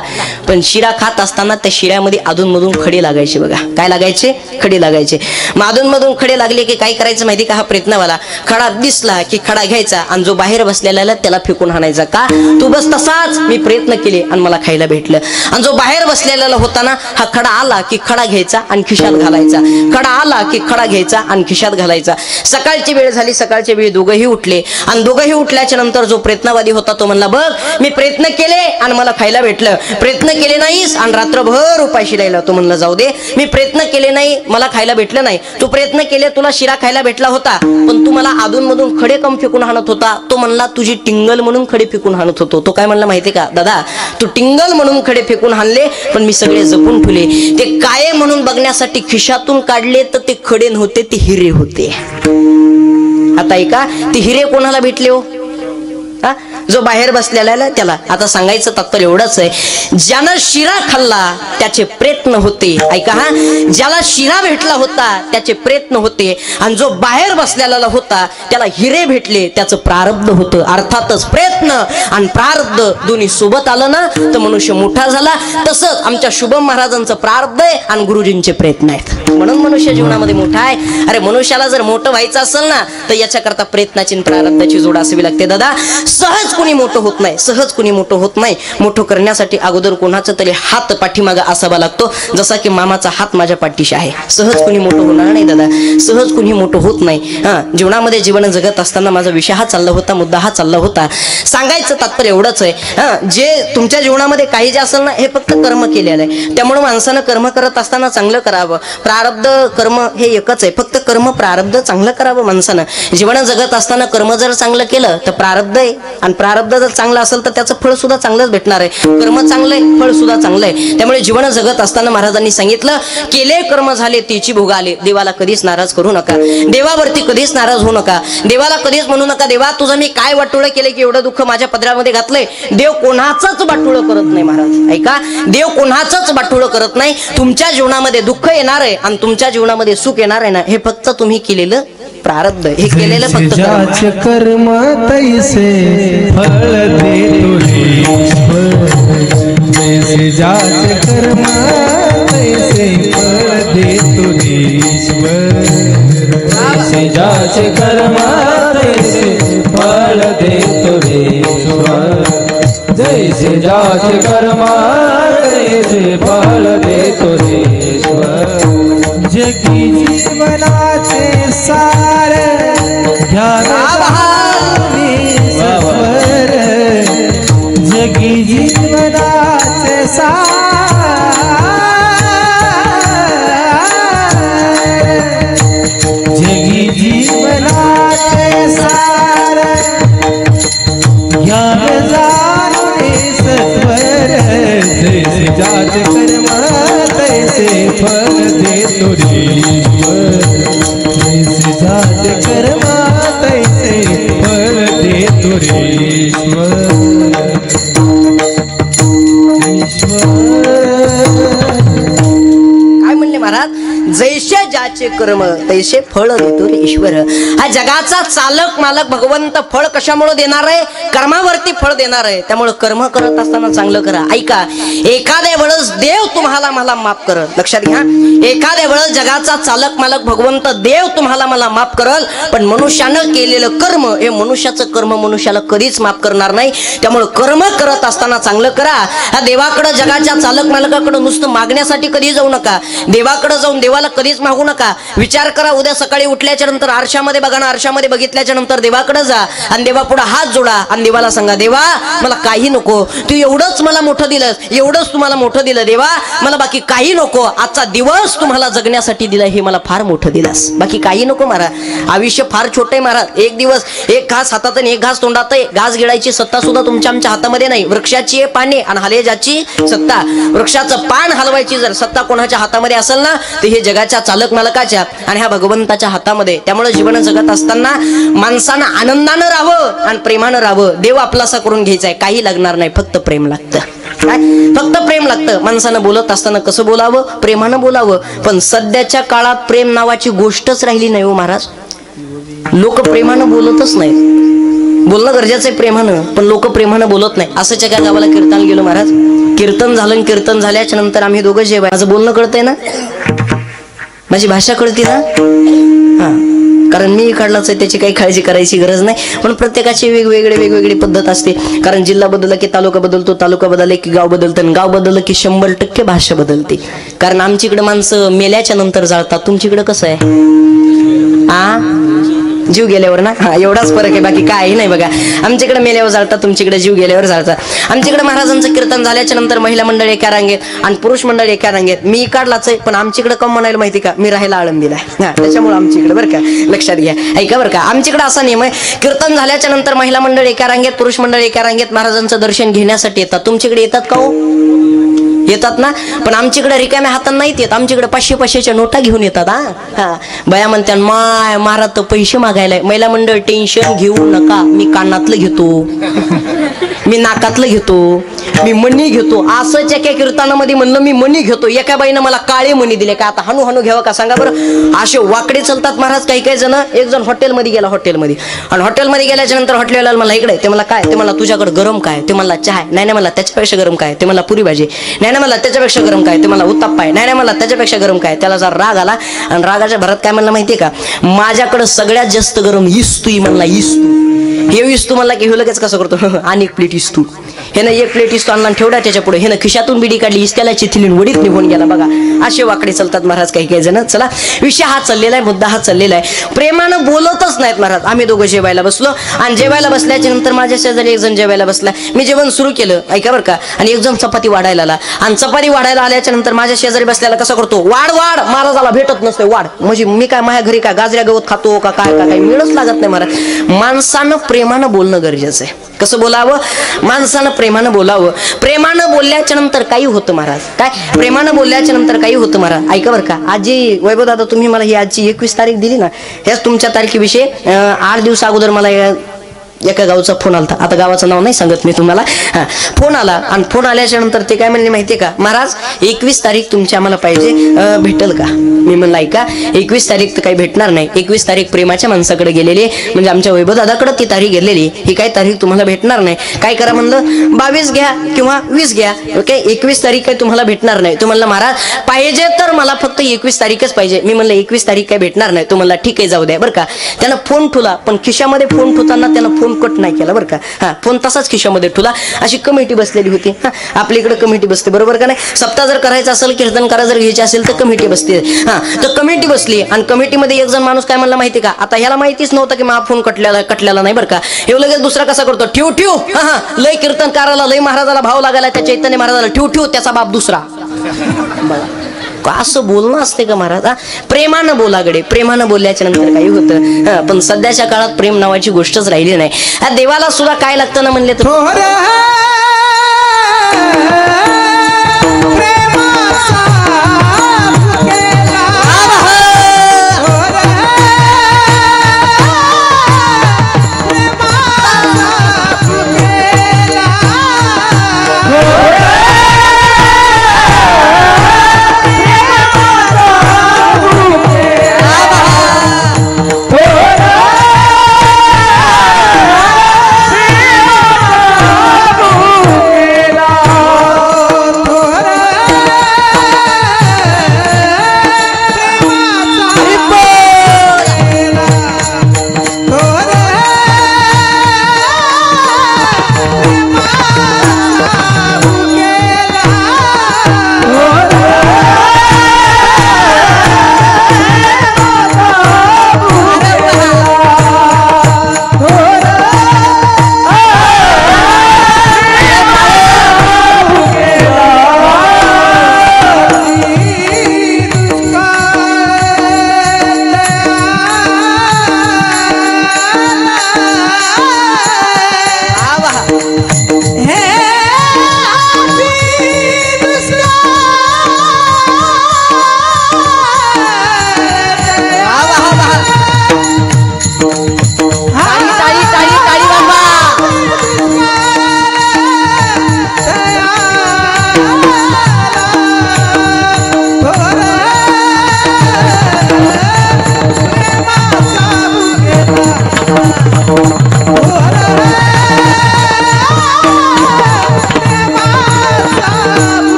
पण शिरा खात असताना त्या शिऱ्यामध्ये अधूनमधून खडे लागायचे. बघा काय लागायचे? खडे लागायचे. मग अधूनमधून खडे लागले की काय करायचं माहिती का? हा प्रयत्नवाला खडा दिसला की खडा घ्यायचा आणि जो बाहेर बसलेला त्याला फेकून हाणायचा. का? तू बस तसाच, मी प्रयत्न केले आणि मला खायला भेटलं. आणि जो बाहेर बसलेला होता ना, हा खडा आला की खडा घ्यायचा आणि खिशात घालायचा. खडा आला की खडा घ्यायचा आणि खिशात घालायचा. सकाळची वेळ झाली, सकाळच्या वेळी दोघंही उठले. आणि दोघंही उठल्याच्या नंतर जो प्रयत्नवादी होता तो म्हणला, बघ मी प्रयत्न केले आणि मला खायला भेटलं. प्रयत्न केले नाहीस आणि रात्रभर उपाशी राहिला. तो म्हणला, जाऊ दे, मी प्रयत्न केले नाही, मला खायला भेटलं नाही. तू प्रयत्न केले, तुला शिरा खायला भेटला होता, पण तू मला अधूनमधून खडे कम फेकून हाणत होता. तो म्हणला, तुझी टिंगल म्हणून खडे फेकून हाणत होतो. तो काय म्हणला माहितीये का? दादा, तू टिंगल म्हणून खडे फेकून हाणले, पण मी सगळे जपून ठेवले. ते काय म्हणून बघण्यासाठी खिशातून काढले तर ते खडे नव्हते, ते हिरे होते. आता ऐका, ते हिरे कोणाला भेटले हो? जो बाहेर बसलेला त्याला. आता सांगायचं तात्पर्य एवढंच आहे, ज्यानं शिरा खाल्ला त्याचे प्रयत्न होते. ऐका, हा, ज्याला शिरा भेटला होता त्याचे प्रयत्न होते, आणि जो बाहेर बसलेला होता त्याला हिरे भेटले, त्याचं प्रारब्ध होतं. अर्थातच प्रयत्न आणि प्रारब्ध दोन्ही सोबत आलं ना तर मनुष्य मोठा झाला. तसंच आमच्या शुभम महाराजांचं प्रारब्ध आहे आणि गुरुजींचे प्रयत्न आहेत, म्हणून मनुष्य जीवनामध्ये मोठा आहे. अरे, मनुष्याला जर मोठं व्हायचं असेल ना तर याच्याकरता प्रयत्नाची प्रारब्धाची जोड असावी लागते. दादा, सहज कुणी मोठं होत नाही, सहज कुणी मोठं होत नाही. मोठं करण्यासाठी अगोदर कोणाचा तरी हात पाठीमागा असावा लागतो, जसा की मामाचा हात माझ्या पाठीशी आहे. सहज कुणी मोठं होणार नाही दादा, सहज कुणी मोठं होत नाही. जीवनामध्ये जीवन जगत असताना माझा विषय हा चालला होता, मुद्दा हा चालला होता. सांगायचं तात्पर्य एवढंच आहे, जे तुमच्या जीवनामध्ये काही जे असेल ना हे फक्त कर्म केलेलं आहे. त्यामुळे माणसानं कर्म करत असताना चांगलं करावं. प्रारब्ध कर्म हे एकच आहे, फक्त कर्म प्रारब्ध चांगलं करावं. माणसानं जीवन जगत असताना कर्म जर चांगलं केलं तर प्रारब्ध आहे, आणि प्रारब्ध जर चांगलं असेल तर त्याचं फळ सुद्धा चांगलंच भेटणार आहे. कर्म चांगलं आहे, फळ सुद्धा चांगलं आहे. त्यामुळे जीवन जगत असताना महाराजांनी सांगितलं, केले कर्म झाले तेची भोग आले. देवाला कधीच नाराज करू नका, देवावरती कधीच नाराज होऊ नका. देवाला कधीच म्हणू नका, देवा तुझं मी काय वाटोळं केलं की एवढं दुःख माझ्या पदरामध्ये घातलंय. देव कोणाचंच वाटोळं करत नाही महाराज. ऐका, देव कोणाचंच वाटोळं करत नाही. तुमच्या जीवनामध्ये दुःख येणार आहे आणि तुमच्या जीवनामध्ये सुख येणार आहे ना, हे फक्त तुम्ही केलेलं प्रारब्ध, हे केलेलं फक्त कर्म तैसे फळ देतो जैसे जाचे कर्म तैसे फळ देतो जैसे जाचे कर्म तैसे फळ देतो जैसे जाचे कर्म तैसे फळ देतो जगी जीवनाचे सार घ्यावे सत्वर जगी जीवनाचे सार जगी जीवनाचे सार घ्यावे सत्वर जैसे जाचे कर्म तैसे फल देतो रे ईश्वर जैसे जाचे कर्म तैसे फल देतो रे ईश्वर काय म्हणले महाराज? जैसे ज्याचे कर्म तैसे फळ देतो रे ईश्वर. हा जगाचा चालक मालक भगवंत फळ कशामुळे देणार आहे? कर्मावरती फळ देणार आहे. त्यामुळे कर्म करत असताना चांगलं करा. ऐका, एखाद्या वेळेस देव तुम्हाला मला माफ करल. लक्षात घ्या, एखाद्या वेळेस जगाचा चालक मालक भगवंत देव तुम्हाला मला माफ करल, पण मनुष्यानं केलेलं कर्म हे मनुष्याचं कर्म मनुष्याला कधीच माफ करणार नाही. त्यामुळे कर्म करत असताना चांगलं करा. हा देवाकडे जगाच्या चालक मालकाकडे नुसतं मागण्यासाठी कधी जाऊ नका. देवाकडे जाऊन देवाला कधीच मागू नका. विचार करा, उद्या सकाळी उठल्याच्या नंतर आरशामध्ये बघा ना, आरशामध्ये बघितल्याच्या नंतर देवाकडे जा आणि देवापुढे हात जोडा आणि देवाला सांगा, देवा मला काही नको, तू एवढंच मला मोठं दिलंस, एवढंच तुम्हाला मोठं दिलं देवा, मला बाकी काही नको. आजचा दिवस तुम्हाला जगण्यासाठी दिला, हे मला फार मोठं दिलास, बाकी काही नको. महाराज आयुष्य फार छोटे महाराज. एक दिवस एक घास हातात आणि एक घास तोंडात आहे. घास गिळायची सत्ता सुद्धा तुमच्या आमच्या हातामध्ये नाही. वृक्षाची आहे पाने आणि हलेजाची सत्ता. वृक्षाचं पान हलवायची जर सत्ता कोणाच्या हातामध्ये असेल ना, तर हे जगाच्या चालक मालकाच्या आणि ह्या भगवंताच्या हातामध्ये. त्यामुळे जीवन जगत असताना माणसानं आनंदानं राहावं आणि प्रेमानं राहावं. देव आपलासा करून घ्यायचा आहे, काही लागणार नाही, फक्त प्रेम लागतं. काय? फक्त प्रेम लागतं. माणसानं बोलत असताना कसं बोलावं? प्रेमानं बोलावं. पण सध्याच्या काळात प्रेम नावाची गोष्टच राहिली नाही हो महाराज. लोक प्रेमानं बोलतच नाहीत. बोलणं गरजेचं आहे प्रेमानं, पण लोक प्रेमानं बोलत नाही. असंच एका गावाला कीर्तन गेलो महाराज. कीर्तन झालं, कीर्तन झाल्याच्या नंतर आम्ही दोघं जेवाय, माझं बोलणं कळतंय ना, माझी भाषा कळती ना, हा, कारण मी काढलाच आहे, त्याची काही काळजी करायची गरज नाही. पण प्रत्येकाची वेगवेगळी पद्धत असते. कारण जिल्हा बदलला की तालुका बदलतो, तालुका बदलला की गाव बदलतं, आणि गाव बदललं की 100% भाषा बदलते. कारण आमच्याकडे माणसं मेल्याच्या नंतर जाळतात, तुमच्याकडे कसं आहे? आ जीव गेल्यावर ना, हा एवढाच फरक आहे, बाकी काही नाही. बघा, आमच्याकडे मेल्यावर जाळतात, तुमच्याकडे जीव गेल्यावर जाळतात. आमच्याकडे महाराजांचं कीर्तन झाल्याच्या नंतर महिला मंडळ एका रांगेत आणि पुरुष मंडळ एका रांगेत. मी काढलाच आहे, पण आमच्याकडे कम म्हणायला माहिती का, मी राहायला आळंदीला. हा, त्याच्यामुळे आमच्याकडे बरं का, लक्षात घ्या. ऐका बरं का, आमच्याकडे असा नियम आहे, कीर्तन झाल्याच्या नंतर महिला मंडळ एका रांगेत, पुरुष मंडळ एका रांगेत महाराजांचं दर्शन घेण्यासाठी येतात. तुमच्याकडे येतात का हो? येतात ना. पण आमच्याकडे रिकाम्या हातांना नाहीत येत, आमच्याकडे 500-500च्या नोटा घेऊन येतात. हा, बया म्हणत्या, माय महाराज तर पैसे मागायलाय. महिला मंडळ टेन्शन घेऊ नका, मी कानातलं घेतो, मी नाकातलं घेतो, मी मणी घेतो. असंच एका कीर्तनामध्ये म्हणलं मी मणी घेतो. एका बाईनं मला काळे मणी दिले. का आता हानू घ्यावं का सांगा बरं. असे वाकडे चालतात महाराज काही जण. एक जण हॉटेलमध्ये गेला, हॉटेलमध्ये, आणि हॉटेलमध्ये गेल्याच्या नंतर हॉटेलवाला मला इकडे, ते मला काय, ते मला तुझ्याकडे गरम काय, ते मला चहा नाही, मला त्याच्यापेक्षा गरम काय, ते मला पुरी भाजी नाही, मला त्याच्यापेक्षा गरम काय, ते मला उत्तप्पा आहे नाही, मला त्याच्यापेक्षा गरम काय. त्याला जर राग आला आणि रागाच्या भरात काय म्हणलं माहितीये का, माझ्याकडे सगळ्यात जास्त गरम इस्तू म्हणला. इस्तू हे इस्तू म्हणला की हे लगेच कसं करतो, आणि एक प्लेट इस्तू. हे ना एक प्लेट इस्तू आणला ठेवला त्याच्या पुढे, हे ना खिशातून बिडी काढली, इस्त्याला चिथलीन वडीत निघून गेला. बघा असे वाकडे चालतात महाराज काही जण. चला, विषय हा चाललेला आहे, मुद्दा हा चाललेला आहे. प्रेमानं बोलतच नाहीत महाराज. आम्ही दोघं जेवायला बसलो आणि जेवायला बसल्याच्या नंतर माझ्या शेजारी एक जण जेवायला बसला. मी जेवण सुरू केलं, ऐका बरं का, आणि एक जण चपाती वाढायला आला. आणि चपाती वाढायला आल्याच्या नंतर माझ्या शेजारी बसल्याला कसं करतो, वाढ महाराजाला भेटत नसते. वाढ म्हणजे मी काय माझ्या घरी काय गाजऱ्या गवत खातो का काय, काही मिळच लागत नाही महाराज. माणसानं प्रेमानं बोलणं गरजेचं आहे. कसं बोलावं? माणसानं प्रेमानं बोलावं. प्रेमानं बोलल्याच्या नंतर काही होतं महाराज. काय प्रेमानं बोलल्याच्या नंतर काही होतं महाराज. ऐका बरं का, आजी वैभव दादा, तुम्ही मला ही आजची 21 तारीख दिली ना, हेच तुमच्या तारखेविषयी 8 दिवस अगोदर मला एका गावचा फोन आला. आता गावाचं नाव नाही सांगत मी तुम्हाला. फोन आला आणि फोन आल्याच्या नंतर ते काय म्हणले माहितीये का, महाराज 21 तारीख तुमची आम्हाला पाहिजे, भेटेल का? मी म्हणलं ऐका, 21 तारीख तर काही भेटणार नाही. 21 तारीख प्रेमाच्या माणसाकडे गेलेली, म्हणजे आमच्या वैभव दादाकडे ती तारीख गेलेली. ही काही तारीख तुम्हाला भेटणार नाही. काय करा म्हणलं, 22 घ्या किंवा 20 घ्या. ओके, 21 तारीख काही तुम्हाला भेटणार नाही. तू म्हणला महाराज पाहिजे तर मला फक्त 21 तारीखच पाहिजे. मी म्हणलं 21 तारीख काही भेटणार नाही. तू म्हणला ठीक आहे, जाऊ द्या बरं का. त्यानं फोन ठेवला, पण खिशामध्ये फोन ठेवताना त्यानं फोन फोन कट नाही केला बरं का. हा फोन तसाच खिशामध्ये ठेवला. अशी कमिटी बसलेली होती. हा आपल्या इकडे कमिटी बसते बरोबर का नाही. सप्ताह जर करायचा असेल कीर्तन करा जर घ्यायचे असेल तर कमिटी बसते. हा तर कमिटी बसली आणि कमिटीमध्ये एक जण माणूस काय म्हणला माहिती का. आता ह्याला माहितीच नव्हतं की माझा फोन कटलेला नाही बरं का. हे लगेच दुसरा कसा करतो ठेव ठेव. हा लय कीर्तन करायला लय महाराजाला भाव लागायला त्या चैतन्य महाराजाला ठेव ठेव त्याचा बाप दुसरा. असं बोलणं असते का महाराज. प्रेमानं बोला गडे. प्रेमानं बोलल्याच्या नंतर काही होतं. पण सध्याच्या काळात प्रेम नावाची गोष्टच राहिली नाही. देवाला सुद्धा काय लागतं ना म्हणले तर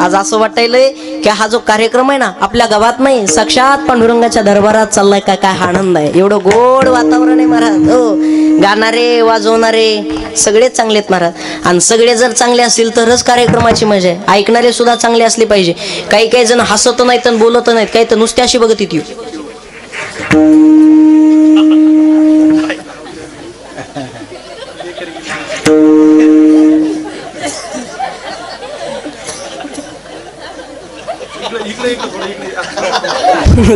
आज असं वाटायलंय की हा जो कार्यक्रम आहे ना आपल्या गावात नाही साक्षात पांडुरंगाच्या दरबारात चाललाय. काय काय आनंद आहे. एवढं गोड वातावरण आहे महाराज. हो गाणारे वाजवणारे सगळे चांगलेत महाराज. आणि सगळे जर चांगले असतील तरच कार्यक्रमाची मजा आहे. ऐकणारे सुद्धा चांगले असले पाहिजे. काही काही जण हसत नाहीत आणि बोलत नाहीत. काही तर नुसते अशी बघत येते.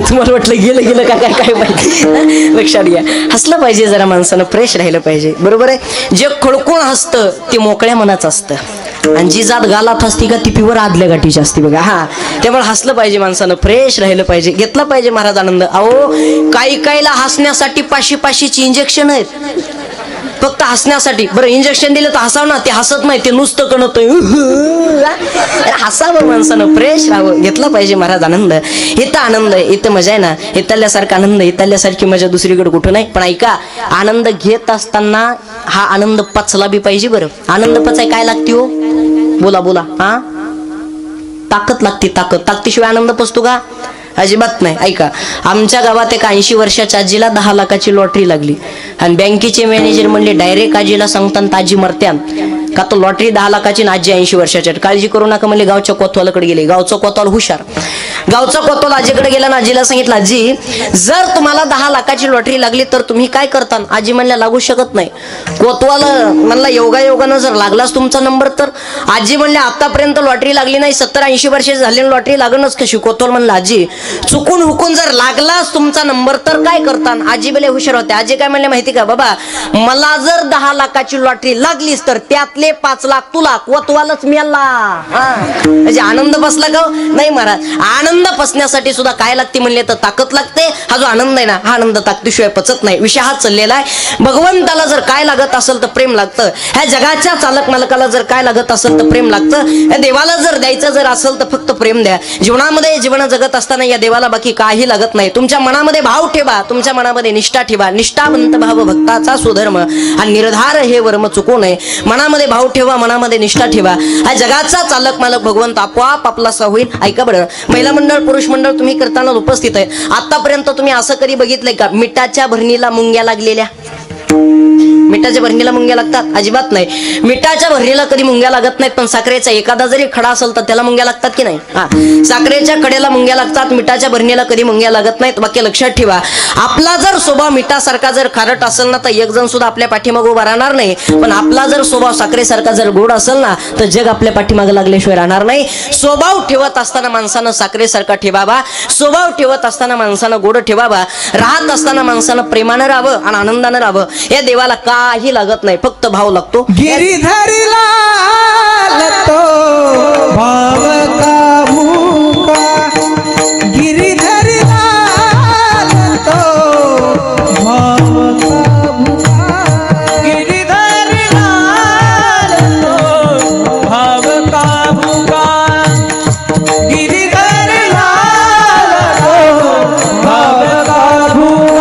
तुम्हाला वाटलं गेलं काय काय काय पाहिजे. लक्षात घ्या हसलं पाहिजे जरा. माणसानं फ्रेश राहिलं पाहिजे. बरोबर आहे. जे खडकून हसतं ते मोकळ्या मनाचं असतं आणि जी जात गालात असती का ती प्युअर आदल्या गाठीची असते बघा. हा त्यामुळे हसलं पाहिजे माणसानं. फ्रेश राहिलं पाहिजे. घेतला पाहिजे महाराज आनंद. अहो काही काहीला हसण्यासाठी 500-500ची इंजेक्शन आहेत फक्त हसण्यासाठी. बरं इंजेक्शन दिलं तर हसाव ना. ते हसत नाही. ते नुसतं कणतोय. हसावं माणसानं. फ्रेश राहावं. घेतला पाहिजे महाराज आनंद. इथं आनंद आहे. इथं मजा आहे ना. इथल्यासारखा आनंद इथल्यासारखी मजा दुसरीकडे कुठं नाही. पण ऐका आनंद घेत असताना हा आनंद पचला बी पाहिजे. बरं आनंद पचाय काय लागते हो. बोला बोला. हा ताकद लागते. ताकदशिवाय आनंद पचतो का. अजिबात नाही. ऐका, आमच्या गावात एक 80 वर्षाच्या आजीला 10 लाखाची लॉटरी लागली आणि बँकेचे मॅनेजर म्हणले डायरेक्ट आजीला सांगतात आजी मरत्यान का, तो लॉटरी 10 लाखाची आणि आजी 80 वर्षाची. काळजी करू नका म्हणले. गावच्या कोतवालाकडे गेले. गावचा कोतवाल हुशार. गावचा कोतवाल आजीकडे गेला आणि आजीला सांगितलं, आजी जर तुम्हाला 10 लाखाची लॉटरी लागली तर तुम्ही काय करता? आजी म्हणल्या लागू शकत नाही. कोतवाल म्हणला योगायोगानं जर लागलाच तुमचा नंबर तर. आजी म्हणल्या आतापर्यंत लॉटरी लागली नाही, 70-80 वर्ष झाली लॉटरी लागणच कशी? कोतवाल म्हणला आजी चुकून हुकून जर लागलाच तुमचा नंबर तर काय करता? आजी बले हुशार होते. आजी काय म्हणले माहिती का, बाबा मला जर 10 लाखाची लॉटरी लागलीच तर त्यातले 5 लाख तुला, कोतवालच मिळाला. म्हणजे आनंद बसला का? नाही महाराज, आनंद पसण्यासाठी सुद्धा काय लागते म्हणले तर ताकद लागते. हा जो आनंद आहे ना, हा आनंद ताकदीशिवाय पचत नाही. विषय हा चाललेला आहे. भगवंताला जर काय लागत असेल तर प्रेम लागतं. ह्या जगाच्या चालक मालकाला जर काय लागत असेल तर प्रेम लागतं. या देवाला जर द्यायचं जर असेल तर फक्त प्रेम द्या. जीवनामध्ये जीवन जगत असताना या देवाला बाकी काही लागत नाही. तुमच्या मनामध्ये भाव ठेवा, तुमच्या मनामध्ये निष्ठा ठेवा. निष्ठावंत भाव भक्ताचा सुधर्म आणि निर्धार हे वर्म चुकू नये. मनामध्ये भाव ठेवा, मनामध्ये निष्ठा ठेवा. हा जगाचा चालक मालक भगवंत आपोआप आपला होईल. ऐका बरं, महिला मंडळ पुरुष मंडळ तुम्ही करताना उपस्थित आहे. आतापर्यंत तुम्ही असं कधी बघितलंय का मिठाच्या भरणीला मुंग्या लागलेल्या? मिठाच्या भरणीला मुंग्या लागतात? अजिबात नाही. मिठाच्या भरणीला कधी मुंग्या लागत नाहीत, पण साखरेचा एखादा जरी खडा असेल तर त्याला मुंग्या लागतात की नाही? साखरेच्या कडेला मुंग्या लागतात, मिठाच्या भरणीला कधी मुंग्या लागत नाहीत. वाक्य लक्षात ठेवा. आपला जर स्वभाव मिठासारखा जर खारट असेल ना तर एक जण सुद्धा आपल्या पाठीमागे उभा राहणार नाही. पण आपला जर स्वभाव साखरेसारखा जर गोड असेल ना तर जग आपल्या पाठीमागे लागल्याशिवाय राहणार नाही. स्वभाव ठेवत असताना माणसानं साखरेसारखा ठेवावा. स्वभाव ठेवत असताना माणसानं गोड ठेवावा. राहत असताना माणसानं प्रेमानं राहावं आणि आनंदानं राहावं. या देवाला काही लागत नाही, फक्त भाव लागतो. गिरिधरला लतो भाव का भूका, गिरिधरला लतो भाव का भूका, गिरिधरला लतो भाव का भूका, गिरिधरला लतो भाव का भूका,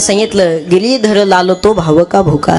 सांगितलं गिरीधर लालतो भाव का भूका.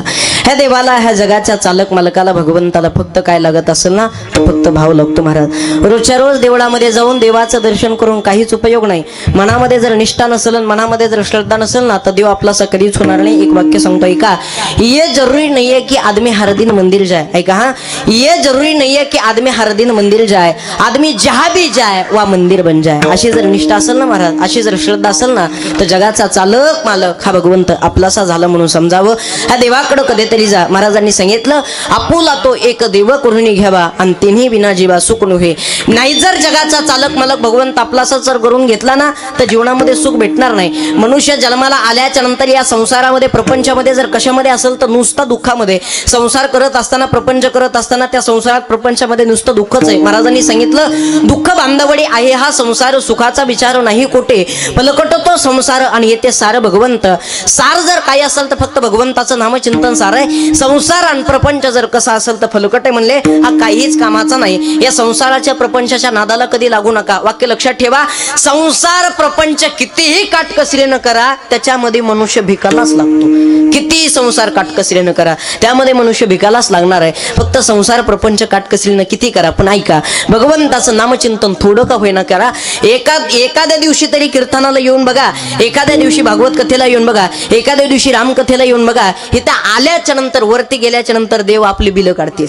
ह्या देवाला, ह्या जगाच्या चालक मालकाला, भगवंताला फक्त काय लागत असेल ना तर फक्त भाव लागतो महाराज. रोजच्या रोज देवळामध्ये जाऊन देवाचं दर्शन करून काहीच उपयोग नाही. मनामध्ये जर निष्ठा नसेल, मनामध्ये जर श्रद्धा नसेल ना तर देव आपला कधीच होणार नाही. एक वाक्य सांगतो ऐका, ये जरूरी नहीं है कि आदमी हर दिन मंदिर जाए. ऐका हा, ये जरूरी नहीं है कि आदमी हर दिन मंदिर जाए, आदमी जहां भी जाए वह मंदिर बन जाए. अशी जर निष्ठा असेल ना महाराज, अशी जर श्रद्धा असेल ना तर जगाचा चालक मालक हा भगवंत आपलासा झाला म्हणून समजावं. ह्या देवाकडं कधीतरी जा. महाराजांनी सांगितलं आपुला तो एक देव करून घ्यावा आणि तिन्ही विना जीवा सुख नव्हे. नाही जर जगाचा चालक मालक भगवंत आपलासा जर करून घेतला ना तर जीवनामध्ये सुख भेटणार नाही. मनुष्य जन्माला आल्याच्या नंतर या संसारामध्ये प्रपंचामध्ये जर कशामध्ये असेल तर नुसता दुःखामध्ये. संसार करत असताना प्रपंच करत असताना त्या संसारात प्रपंचामध्ये नुसतं दुःखच आहे. महाराजांनी सांगितलं दुःख बांधवडी आहे हा संसार सुखाचा विचार नाही कोठे पलकट तो संसार आणि येते सार भगवंत. सार जर काही असेल तर फक्त भगवंताचं नामचिंतन सार आहे. संसार आणि प्रपंच जर कसा असेल तर फलकट आहे म्हणले हा काहीच कामाचा नाही. या संसाराच्या प्रपंचाच्या नादाला कधी लागू नका. वाक्य लक्षात ठेवा. संसार प्रपंच कितीही काटकसरीनं करा त्याच्यामध्ये मनुष्य भिकालाच लागतो. कितीही संसार काटकसरीनं करा त्यामध्ये मनुष्य भिकालाच लागणार आहे. फक्त संसार प्रपंच काटकसरीनं किती करा पण ऐका भगवंताचं नामचिंतन थोडं का होईना करा. एखाद्या दिवशी तरी कीर्तनाला येऊन बघा. एखाद्या दिवशी भागवत कथेला येऊन बघा. एखाद्या दिवशी रामकथेला येऊन बघा. इथं आल्याच्या नंतर वरती गेल्याच्या नंतर देव आपली बिलं काढतील.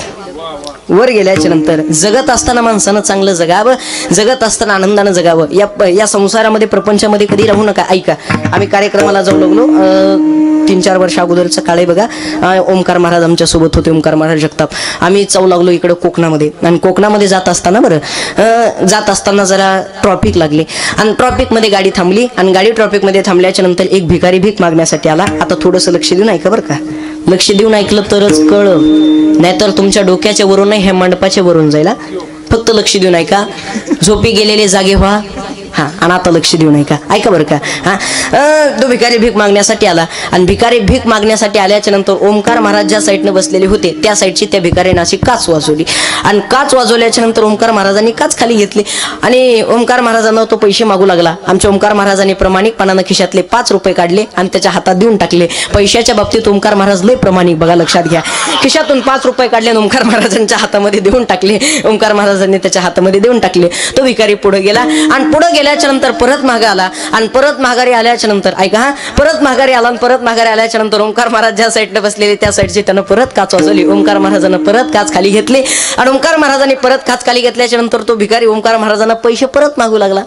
वर गेल्याच्या नंतर जगत असताना माणसानं चांगलं जगावं. जगत असताना आनंदानं जगावं. या संसारामध्ये प्रपंचामध्ये कधी राहू नका. ऐका आम्ही कार्यक्रमाला जाऊ लागलो 3-4 वर्ष अगोदरचं काळ आहे बघा. ओमकार महाराज आमच्या सोबत होते. ओमकार महाराज जगताप. आम्ही जाऊ लागलो इकडं कोकणामध्ये. आणि कोकणामध्ये जात असताना जरा ट्रॉफिक लागली आणि ट्रॉफिकमध्ये गाडी थांबली. आणि गाडी ट्रॉफिकमध्ये थांबल्याच्या नंतर एक भिकारी भीक मागण्यासाठी आला. आता थोडंसं लक्ष देऊन ऐका बरं का. लक्ष देऊन ऐकलं तरच कळलं नाहीतर तुमच्या डोक्याच्या वरून नाही हे मंडपाच्या वरून जाईल. फक्त लक्ष देऊन ऐका. झोपी गेलेले जागे व्हा. हा आणि आता लक्ष देऊन ऐका बरं का. तो भिकारी भीक मागण्यासाठी आला. आणि भिकारी भीक मागण्यासाठी आल्याच्या नंतर ओमकार महाराज ज्या साईडनं बसलेले होते त्या साईडची त्या भिकाऱ्याने अशी काच वाजवली. आणि काच वाजवल्याच्या नंतर ओमकार महाराजांनी काच खाली घेतली. आणि ओमकार महाराजांना तो पैसे मागू लागला. आमच्या ओमकार महाराजांनी प्रामाणिकपणानं खिशातले 5 रुपये काढले आणि त्याच्या हातात देऊन टाकले. पैशाच्या बाबतीत ओमकार महाराज लय प्रामाणिक बघा लक्षात घ्या. खिशातून 5 रुपये काढले आणि ओमकार महाराजांच्या हातामध्ये देऊन टाकले. ओमकार महाराजांनी त्याच्या हातामध्ये देऊन टाकले. तो भिकारी पुढे गेला आणि पुढे गेल्याच्या नंतर परत मागे आला. आणि परत माघारी आल्याच्या नंतर ऐका परत माघारी आला. आणि परत माघारी आल्याच्या नंतर ओमकार महाराज ज्या साईडने बसलेले त्या साईडची त्यानं परत काच वाजवली. ओमकार महाराजांना परत काच खाली घेतली. आणि ओमकार महाराजांनी परत काच खाली घेतल्याच्या नंतर तो भिकारी ओमकार महाराजांना पैसे परत मागू लागला.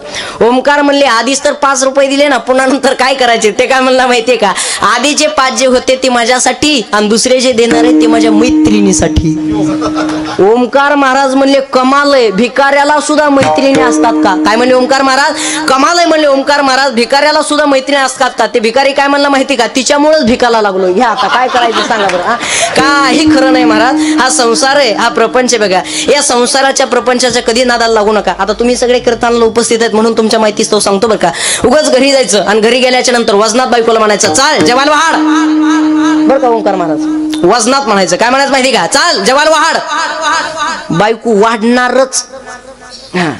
ओमकार म्हणले आधीच तर 5 रुपये दिले ना पुन्हा नंतर काय करायचे. ते काय म्हणला माहितीये का आधीचे 5 जे होते ते माझ्यासाठी आणि दुसरे जे देणार आहेत ते माझ्या मैत्रिणीसाठी. ओमकार महाराज म्हणले कमाल आहे. भिकाऱ्याला सुद्धा मैत्रिणी असतात का. काय म्हणले ओमकार महाराज कमाल आहे म्हणले ओमकार महाराज. भिकाऱ्याला सुद्धा मैत्रिणी असतात का. ते भिकारी काय म्हणला माहिती का तिच्यामुळेच भिकाला लागलो. घ्या आता काय करायचं सांगा बरं. काही खरं नाही महाराज. हा संसार आहे हा प्रपंच बघा. या संसाराच्या प्रपंचाच्या कधी नादाला लागू नका. आता तुम्ही सगळे कीर्तनाला उपस्थित आहेत म्हणून तुमच्या माहितीच तो सांगतो बरं का. उगाच घरी जायचं आणि घरी गेल्याच्या नंतर वजनात बायकोला म्हणायचं चाल जेवायला वाढ बरं का. ओमकार महाराज वजनात म्हणायचं काय म्हणायचं माहिती का चाल जेवायला वाढ. बायको वाढणारच. हा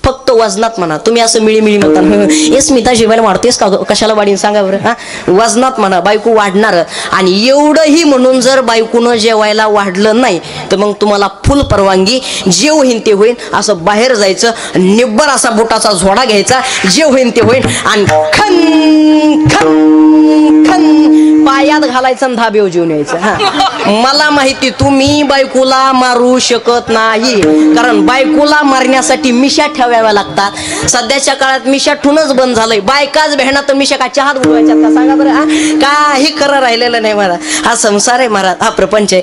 फक्त वजनात म्हणा. तुम्ही असं मिळी म्हणता हे स्मिता जेवायला वाढतेस का कशाला वाढीन सांगा बरं. वजनात म्हणा बायको वाढणार. आणि एवढंही म्हणून जर बायकोनं जेवायला वाढलं नाही तर मग तुम्हाला फुल परवानगी. जे होईन ते होईन असं बाहेर जायचं निब्बर असा बोटाचा झोडा घ्यायचा. जे होईन ते होईन आणि खन खन खन पायात घालायचं आणि धाबेव जेवून यायचं. मला माहिती तुम्ही बायकोला मारू शकत नाही कारण बायकोला मारण्यासाठी मिशा ठेवाव्या लागतात. सध्याच्या काळात मिशा ठूनच बंद झालंय. बायकाच भेटणार तर मिशा का चहात बुडवायच्यात का सांगा बरं. काही खरं राहिलेलं नाही महाराज. हा संसार आहे महाराज. हा प्रपंच आहे.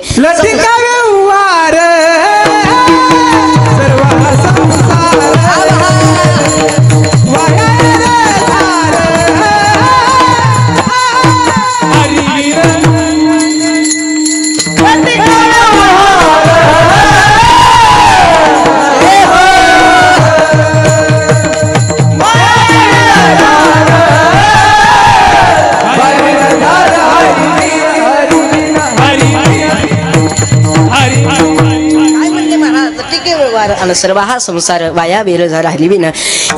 सर्व हा संसार वाया वेळ राहिली विना.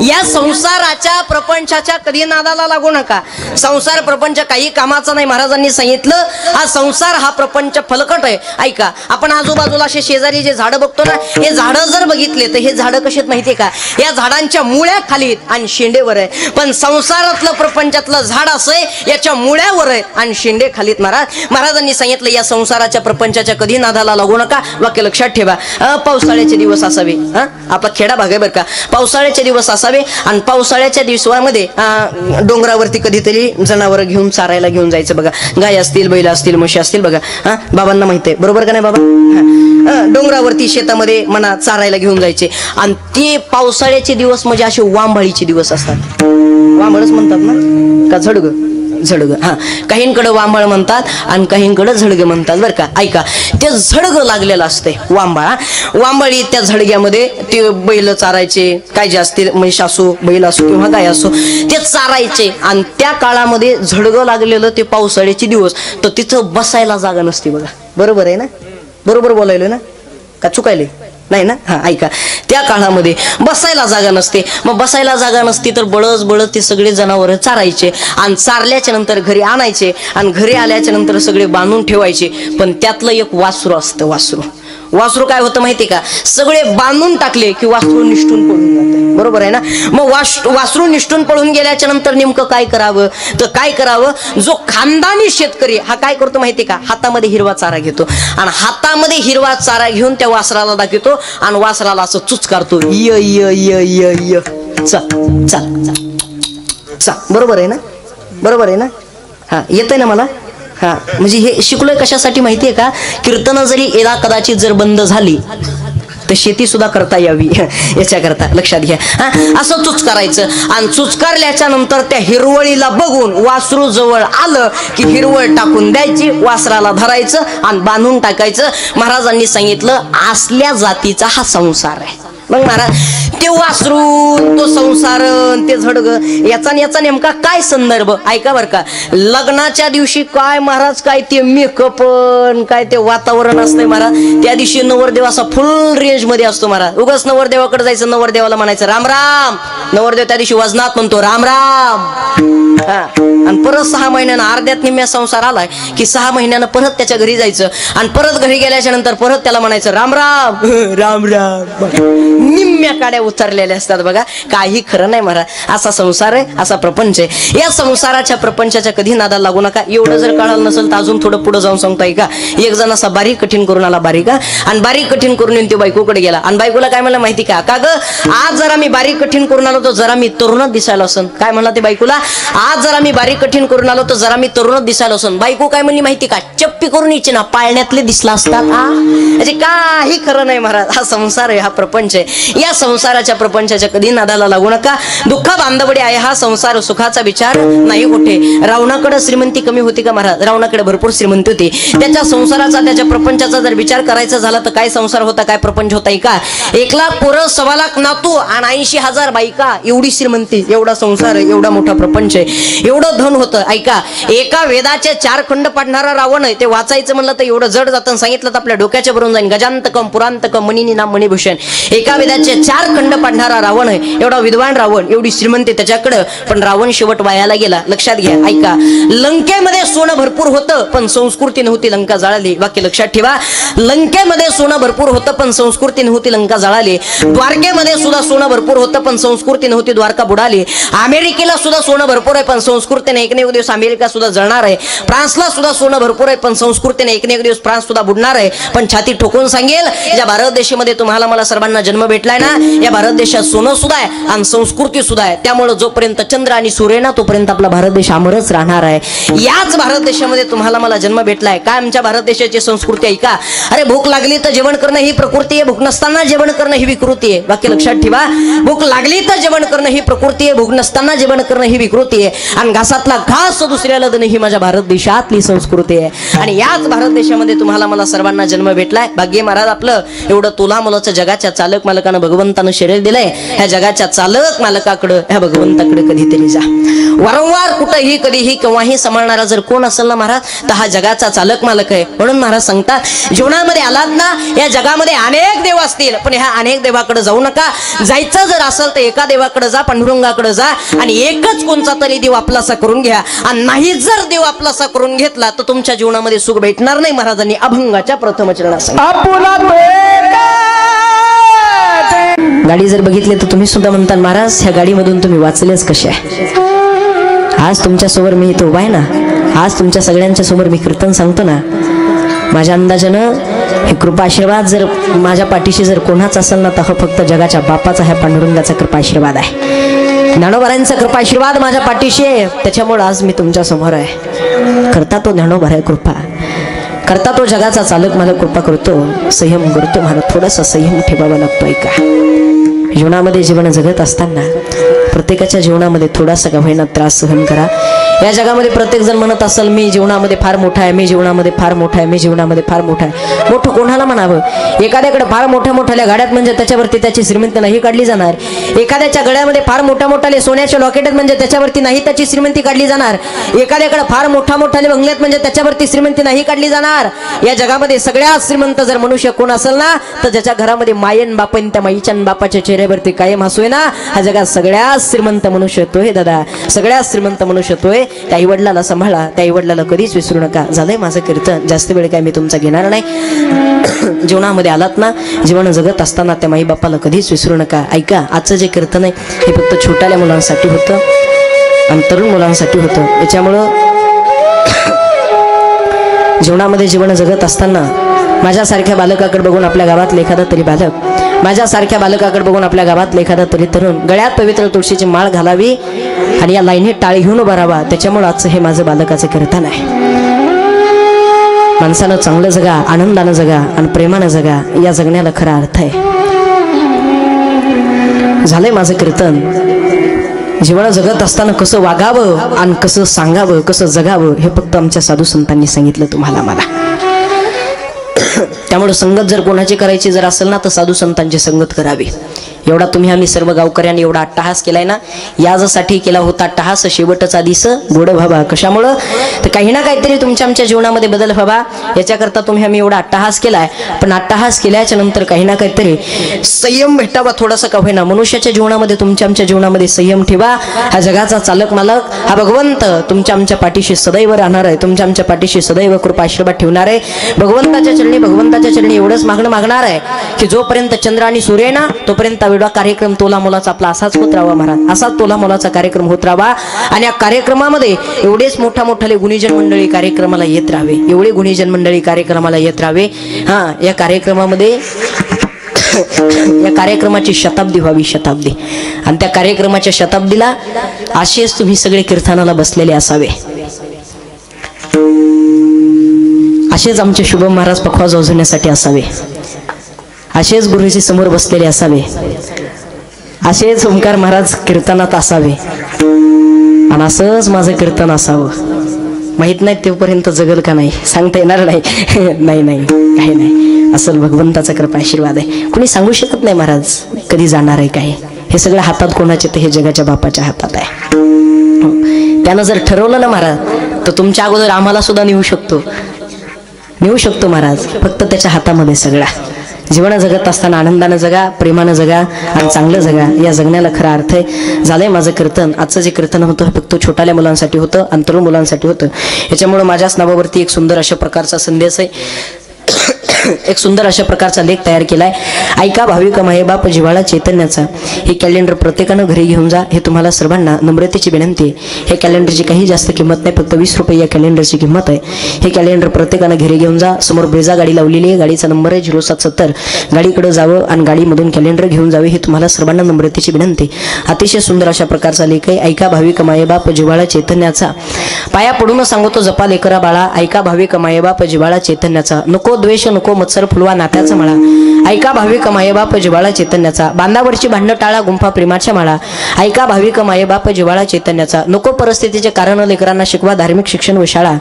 या संसाराच्या प्रपंचाच्या कधी नादाला लागू नका. संसार प्रपंच काही कामाचा नाही. महाराजांनी सांगितलं हा संसार हा प्रपंच फलकट आहे. ऐका आपण आजूबाजूला असे शेजारी जे झाडं बघतो ना हे झाडं जर बघितले तर हे झाडं कशात माहितीये का या झाडांच्या मुळ्या खाली आणि शेंडेवर आहे. पण संसारातलं प्रपंचातलं झाड असं याच्या मुळ्यावर आहे आणि शेंडे खालीत. महाराजांनी सांगितलं या संसाराच्या प्रपंचाच्या कधी नादाला लागू नका. वाक्य लक्षात ठेवा. पावसाळ्याचे दिवस असावे हा आपला खेडा भाग आहे बरं का. पावसाळ्याचे दिवस असावे आणि पावसाळ्याच्या दिवसामध्ये डोंगरावरती कधीतरी जनावर घेऊन चारायला घेऊन जायचं बघा. गाय असतील, बैल असतील, म्हशी असतील बघा. हा बाबांना माहिती आहे बरोबर का नाही बाबा. डोंगरावरती शेतामध्ये म्हणा चारायला घेऊन जायचे आणि ते पावसाळ्याचे दिवस म्हणजे असे वांबळीचे दिवस असतात. वांबळच म्हणतात ना का झडग झडग. हा काहींकडे वांबळ म्हणतात आणि काहींकडे झडग म्हणतात बरं का. ऐका ते झडग लागलेलं असते वांबळा. वांबळी त्या झडग्यामध्ये ते बैल चारायचे, काय जे असतील म्हैस असो, बैल असो किंवा गाय असो, ते चारायचे. आणि त्या काळामध्ये झडग लागलेलं ते पावसाळ्याचे दिवस, तर तिथं बसायला जागा नसते बघा. बरोबर आहे ना, बरोबर बोलायलो ना का चुकायले नाही ना. हा ऐका त्या काळामध्ये बसायला जागा नसते. मग बसायला जागा नसती तर बळच ते सगळे जनावर चारायचे आणि चारल्याच्या नंतर घरी आणायचे आणि घरी आल्याच्या नंतर सगळे बांधून ठेवायचे. पण त्यातलं एक वासरू असतं. वासरू काय होतं माहिती का, सगळे बांधून टाकले की वासरू निष्ठून पळून जातं. बरोबर आहे ना. मग वासरू निष्ठून पळून गेल्याच्या नंतर नेमकं काय करावं, तर काय करावं, जो खानदानी शेतकरी हा काय करतो माहिती का, हातामध्ये हिरवा चारा घेतो आणि हातामध्ये हिरवा चारा घेऊन त्या वासराला दाखवतो आणि वासराला असं चुचकारतो, य य य य य चल चल चल. बरोबर आहे ना, बरोबर आहे ना. हा येतंय ना मला. हा म्हणजे हे शिकलोय कशासाठी माहितीये का, कीर्तनं जरी एदा कदाचित जर बंद झाली तर शेती सुद्धा करता यावी याच्याकरता लक्षात घ्या. हा असं चुचकारायचं आणि चुचकारल्याच्या नंतर त्या हिरवळीला बघून वासरू जवळ आलं की हिरवळ टाकून द्यायची, वासराला धरायचं आणि बांधून टाकायचं. महाराजांनी सांगितलं असल्या जातीचा हा संसार आहे. मग महाराज ते वासरू, तो संसार, ते झडग, याचा नेमका काय संदर्भ ऐका बर का. लग्नाच्या दिवशी काय महाराज, काय ते मेकअप, काय ते वातावरण असतंय महाराज. त्या दिवशी नवरदेव असा फुल रेंज मध्ये असतो महाराज. उगाच नवरदेवाकडे जायचं, नवरदेवाला म्हणायचं राम राम. नवरदेव त्या दिवशी वजनात म्हणतो राम राम. हा आणि परत 6 महिन्यानं अर्ध्यात निम्म्या संसार आलाय की 6 महिन्यानं परत त्याच्या घरी जायचं आणि परत घरी गेल्याच्या नंतर परत त्याला म्हणायचं राम राम राम राम. निम्म्या काड्या उतरलेल्या असतात बघा. काही खरं नाही महाराज. असा संसार आहे, असा प्रपंच आहे. या संसाराच्या प्रपंचाच्या कधी नादाला लागू नका. एवढं जर कळालं नसेल तर अजून थोडं पुढे जाऊन सांगताय का. एक जण असा बारीक कठीण करून आला, बारीक आणि बारीक कठीण करून येऊन तो बायकोकडे गेला आणि बायकोला काय म्हणला माहिती का, का ग आज जरा मी बारीक कठीण करून आलो तर जरा मी तरुणच दिसायला असन. काय म्हणला ते बायकोला, आज जरा मी बारीक कठीण करून आलो तर जरा मी तरुणच दिसायला असन. बायको काय म्हणली माहिती का, चप्पी करून यायची ना, पाळण्यातले दिसला असतात. म्हणजे काही खरं नाही महाराज. हा संसार आहे, हा प्रपंच आहे. या संसाराच्या प्रपंचाच्या कधी नादाला लागू नका. दुःख बांधवडी आहे हा संसार, सुखाचा विचार नाही कुठे. रावणाकडे श्रीमंती कमी होती का महाराज, रावणाकडे भरपूर श्रीमंती होती. त्याच्या संसाराचा, त्याच्या प्रपंचाचा जर विचार करायचा झाला तर काय संसार होता, काय प्रपंच होता का. 1 लाख पोरं, 1.25 लाख नातू आणि 80,000 बायका, एवढी श्रीमंती, एवढा संसार, एवढा मोठा प्रपंच आहे, एवढं धन होतं. ऐका एका वेदाचे 4 खंड पाडणारा रावण आहे, ते वाचायचं म्हणलं तर एवढं जड जातं. सांगितलं तर आपल्या डोक्याच्या भरून जाईल. गजांतकम पुरांतकम मणिनी नाम मणिभूषण. एका वेदाचे 4 खंड पाडणारा रावण आहे, एवढा विद्वान रावण, एवढी श्रीमंती त्याच्याकडं. पण रावण शेवट वायाला गेला. लक्षात घ्या. ऐका लंकेमध्ये सोनं भरपूर होतं पण संस्कृती नव्हती, लंका जळाली. वाक्य लक्षात ठेवा. लंकेमध्ये सोनं भरपूर होतं पण संस्कृती नव्हती, लंका जळाली. द्वारकेमध्ये सुद्धा सोनं भरपूर होतं पण संस्कृती नव्हती, द्वारका बुडाली. अमेरिकेला सुद्धा सोनं भरपूर आहे पण संस्कृतीने एक ना एक दिवस अमेरिका सुद्धा जळणार आहे. फ्रान्सला सुद्धा सोनं भरपूर आहे पण संस्कृतीने एक ना एक दिवस फ्रान्स सुद्धा बुडणार आहे. पण छाती ठोकून सांगेल, या भारत देशामध्ये तुम्हाला मला सर्वांना जन्म भेटलाय ना, या भारत देशात सोनं सुद्धा आहे आणि संस्कृती सुद्धा आहे. त्यामुळे जोपर्यंत चंद्र आणि सूर्य ना तोपर्यंत आपला भारत देश अमरच राहणार आहे. याच भारत देशामध्ये तुम्हाला मला जन्म भेटलाय. काय आमच्या भारत देशाची संस्कृती आहे का, अरे भूक लागली तर जेवण करणं ही प्रकृती आहे, भूक नसताना जेवण करणं ही विकृती आहे. वाक्य लक्षात ठेवा. भूक लागली तर जेवण करणं ही प्रकृती आहे, भूक नसताना जेवण करणं ही विकृती आहे. आणि घासातला घास दुसऱ्याला देणं ही माझ्या भारत देशातली संस्कृती आहे. आणि याच भारत देशामध्ये तुम्हाला मला सर्वांना जन्म भेटलाय. भाग्य महाराज आपलं. एवढं तुला मुलाचं जगाच्या चालक मालकानं भगवंतानं शरीर दिलंय. ह्या जगाच्या चालक मालकाकडं, ह्या भगवंताकडे कधीतरी जा. वारंवार कुठेही कधीही केव्हाही सांभाळणारा जर कोण असेल ना महाराज, तर हा जगाचा चालक मालक आहे. म्हणून महाराज सांगतात जीवनामध्ये आलात ना, या जगामध्ये अनेक देव असतील पण ह्या अनेक देवाकडे जाऊ नका. जायचं जर असेल तर एका देवाकडे जा, पांडुरंगाकडे जा आणि एकच कोणता तरी देव आपलासा करून घ्या. आणि नाही जर देव आपलासा करून घेतला तर तुमच्या जीवनामध्ये सुख भेटणार नाही. महाराजांनी अभंगाच्या प्रथम चरणात गाडी जर बघितली तर तुम्ही सुद्धा म्हणता महाराज ह्या गाडीमधून तुम्ही वाचलेच कसे आहे. आज तुमच्या समोर मी इथं उभा आहे ना, आज तुमच्या सगळ्यांच्या समोर मी कीर्तन सांगतो ना, माझ्या अंदाजानं हे कृपा आशीर्वाद जर माझ्या पाठीशी जर कोणाचा असेल ना तर हा फक्त जगाच्या बापाचा ह्या पांडुरंगाचा कृपा आशीर्वाद आहे. ज्ञानोबारांचा कृपा आशीर्वाद माझ्या पाठीशी आहे, त्याच्यामुळे आज मी तुमच्या समोर आहे. करता तो ज्ञानोबा आहे कृपा, करता तो जगाचा चालक मला कृपा करतो, संयम करतो, मला थोडासा संयम ठेवावा लागतो. ऐका, जीवनामध्ये जीवन जगत असताना प्रत्येकाच्या जीवनामध्ये थोडासा का होईना त्रास सहन करा. या जगामध्ये प्रत्येक जण म्हणत असेल मी जीवनामध्ये फार मोठा आहे, मी जीवनामध्ये फार मोठा आहे, मी जीवनामध्ये फार मोठा आहे. मोठं कोणाला म्हणावं? एखाद्याकडे फार मोठ्या मोठ्याल्या गाड्यात म्हणजे त्याच्यावरती त्याची श्रीमंती नाही काढली जाणार. एखाद्याच्या गळ्यामध्ये फार मोठ्या मोठ्याले सोन्याचे लॉकेट म्हणजे त्याच्यावरती नाही त्याची श्रीमंती काढली जाणार. एखाद्याकडे फार मोठ्या मोठ्याले बंगल्यात म्हणजे त्याच्यावरती श्रीमंती नाही काढली जाणार. या जगामध्ये सगळ्यात श्रीमंत जर मनुष्य कोण असेल ना तर ज्याच्या घरामध्ये मायन बापन त्या माईच्या बापाच्या चेहऱ्यावरती कायम हसू आहे ना, हा जगात सगळ्यात श्रीमंत मनुष्य तोय दादा, सगळ्यात श्रीमंत मनुष्य तोय. त्या आईवडिलाला सांभाळा, त्या आईवडिलाला कधीच विसरू नका. झालंय माझं कीर्तन, जास्त वेळ काय मी तुमचा घेणार नाही. जीवनामध्ये आलात ना, जीवन जगत असताना त्या माई बापाला कधीच विसरू नका. ऐका, आजचं जे कीर्तन आहे हे फक्त छोट्याल्या मुलांसाठी होतं आणि तरुण मुलांसाठी होतं. याच्यामुळं जीवनामध्ये जीवन जगत असताना माझ्यासारख्या बालकाकडे बघून आपल्या गावातले एखादा तरी बालक, माझ्यासारख्या बालकाकडे बघून आपल्या गावातले एखादा तरी तरुण गळ्यात पवित्र तुळशीची माळ घालावी आणि या लाईनीत टाळी घेऊन उभा राहावा. त्याच्यामुळे आजचं हे माझं बालकाचं कीर्तन आहे. माणसानं चांगलं जगा, आनंदानं जगा आणि प्रेमानं जगा, या जगण्याला खरा अर्थ आहे. झालंय माझं कीर्तन. जीवन जगत असताना कसं वागावं आणि कसं सांगावं, कसं जगावं हे फक्त आमच्या साधू संतांनी सांगितलं तुम्हाला मला. त्यामुळे संगत जर कोणाची करायची जर असेल ना तर साधू संतांची संगत करावी. एवढा तुम्ही आम्ही सर्व गावकऱ्यांनी एवढा अट्टहास केलाय ना, यासाठी केला होता अट्टहास शेवटचा दिस गोड व्हावा. कशामुळं तर काही ना काहीतरी तुमच्या आमच्या जीवनामध्ये बदल व्हावा याच्याकरता तुम्ही आम्ही एवढा अट्टहास केलाय. पण अट्टहास केल्याच्या नंतर काही ना काहीतरी संयम भेटावा थोडासा का होईना. मनुष्याच्या जीवनामध्ये तुमच्या आमच्या जीवनामध्ये संयम ठेवा. हा जगाचा चालक मालक हा भगवंत तुमच्या आमच्या पाठीशी सदैव राहणार आहे, तुमच्या आमच्या पाठीशी सदैव कृपा आशीर्वाद ठेवणार आहे. भगवंताच्या चरणी एवढंच मागणार आहे की जोपर्यंत चंद्र आणि सूर्य ना तोपर्यंत वेगळा कार्यक्रम तोला मोलाचा आपला असाच होत राहावा महाराज, असाच तोला मोलाचा कार्यक्रम होत राहावा. आणि या कार्यक्रमामध्ये एवढेच मोठ्या गुणीजन मंडळी कार्यक्रमाला येत राहावे, एवढे गुणीजन मंडळी कार्यक्रमाला येत राहावे. या कार्यक्रमामध्ये या कार्यक्रमाची शताब्दी व्हावी, शताब्दी. आणि त्या कार्यक्रमाच्या शताब्दीला असेच तुम्ही सगळे कीर्तनाला बसलेले असावे, असेच आमचे शुभम महाराज पखवाज वाजवण्यासाठी असावे, असेच गुरुजी समोर बसलेले असावे, असेच ओंकार महाराज कीर्तनात असावे आणि असंच माझं कीर्तन असावं. माहित नाही तेपर्यंत जगल का नाही सांगता येणार नाही. नाही काही नाही, असं भगवंताचा कृपा आशीर्वाद आहे. कोणी सांगू शकत नाही महाराज कधी जाणार आहे काय. हे सगळं हातात कोणाचे तर हे जगाच्या बापाच्या हातात आहे. त्यानं जर ठरवलं ना महाराज तर तुमच्या अगोदर आम्हाला सुद्धा नेऊ शकतो महाराज. फक्त त्याच्या हातामध्ये सगळा. जीवन जगत असताना आनंदानं जगा, प्रेमानं जगा आणि चांगलं जगा, या जगण्याला खरा अर्थ आहे. झालंय माझं कीर्तन. आजचं जे कीर्तन होतं फक्त छोट्याल्या मुलांसाठी होतं आणि तरुण मुलांसाठी होतं. याच्यामुळं माझ्याच नावावरती एक सुंदर अशा प्रकारचा संदेश आहे, एक सुंदर अशा प्रकारचा लेख तयार केलाय. ऐका भाविक मायबाप जिव्हाळा चैतन्याचा. हे कॅलेंडर प्रत्येकानं घरी घेऊन जा, हे तुम्हाला सर्वांना नम्रतेची विनंती आहे. हे कॅलेंडरची काही जास्त किंमत नाही, फक्त 20 रुपये या कॅलेंडरची किंमत आहे. हे कॅलेंडर प्रत्येकानं घरी घेऊन जा. समोर ब्रेझा गाडी लावलेली आहे, गाडीचा नंबर आहे 0770. गाडीकडे जावं आणि गाडीमधून कॅलेंडर घेऊन जावे, हे तुम्हाला सर्वांना नम्रतेची विनंती. अतिशय सुंदर अशा प्रकारचा लेख आहे. ऐका भाविक मायबाप जिव्हाळा चैतन्याचा. पाया पडून सांगतो जपा लेकरा बाळा, ऐका भाविक मायबाप जिव्हाळा चैतन्याचा. नको द्वेष नको मत्सर फुलवा नात्याचा माळा. ऐका भाविक मायबाप जिव्हाळा चैतन्याचा. बांधावरची भांडणं टाळा गुंफा प्रेमाच्या माळा. ऐका भाविक मायबाप जिव्हाळा चैतन्याचा. नको परिस्थितीचे कारण लेकरांना शिकवा धार्मिक शिक्षण व शाळा.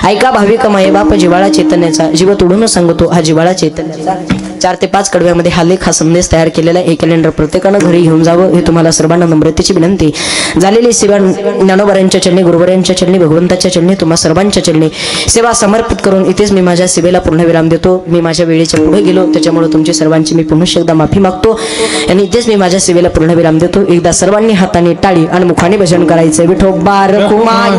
ऐका भाविक मायबाप जिव्हाळा चैतन्याचा. जीव तोडून सांगतो हा जिव्हाळा चैतन्याचा. 4 ते 5 कडव्यामध्ये हा लेख हा संदेश तयार केलेला आहे. हे कॅलेंडर प्रत्येकानं घरी घेऊन जावं, हे तुम्हाला सर्वांना नम्रतेची विनंती. झालेली सेवा ज्ञानोबारांच्या चरणी, गुरुवरांच्या चरणी, भगवंताच्या चरणी, तुम्हा सर्वांच्या चरणी सेवा समर्पित करून इथेच मी माझ्या सेवेला पूर्णविराम देतो. मी माझ्या वेळेच्या पुढे गेलो त्याच्यामुळे तुमची सर्वांची मी पुन्हा एकदा माफी मागतो आणि इथेच मी माझ्या सेवेला पूर्णविराम देतो. एकदा सर्वांनी हाताने टाळी आणि मुखाने भजन करायचं. विठोबा रखुमाई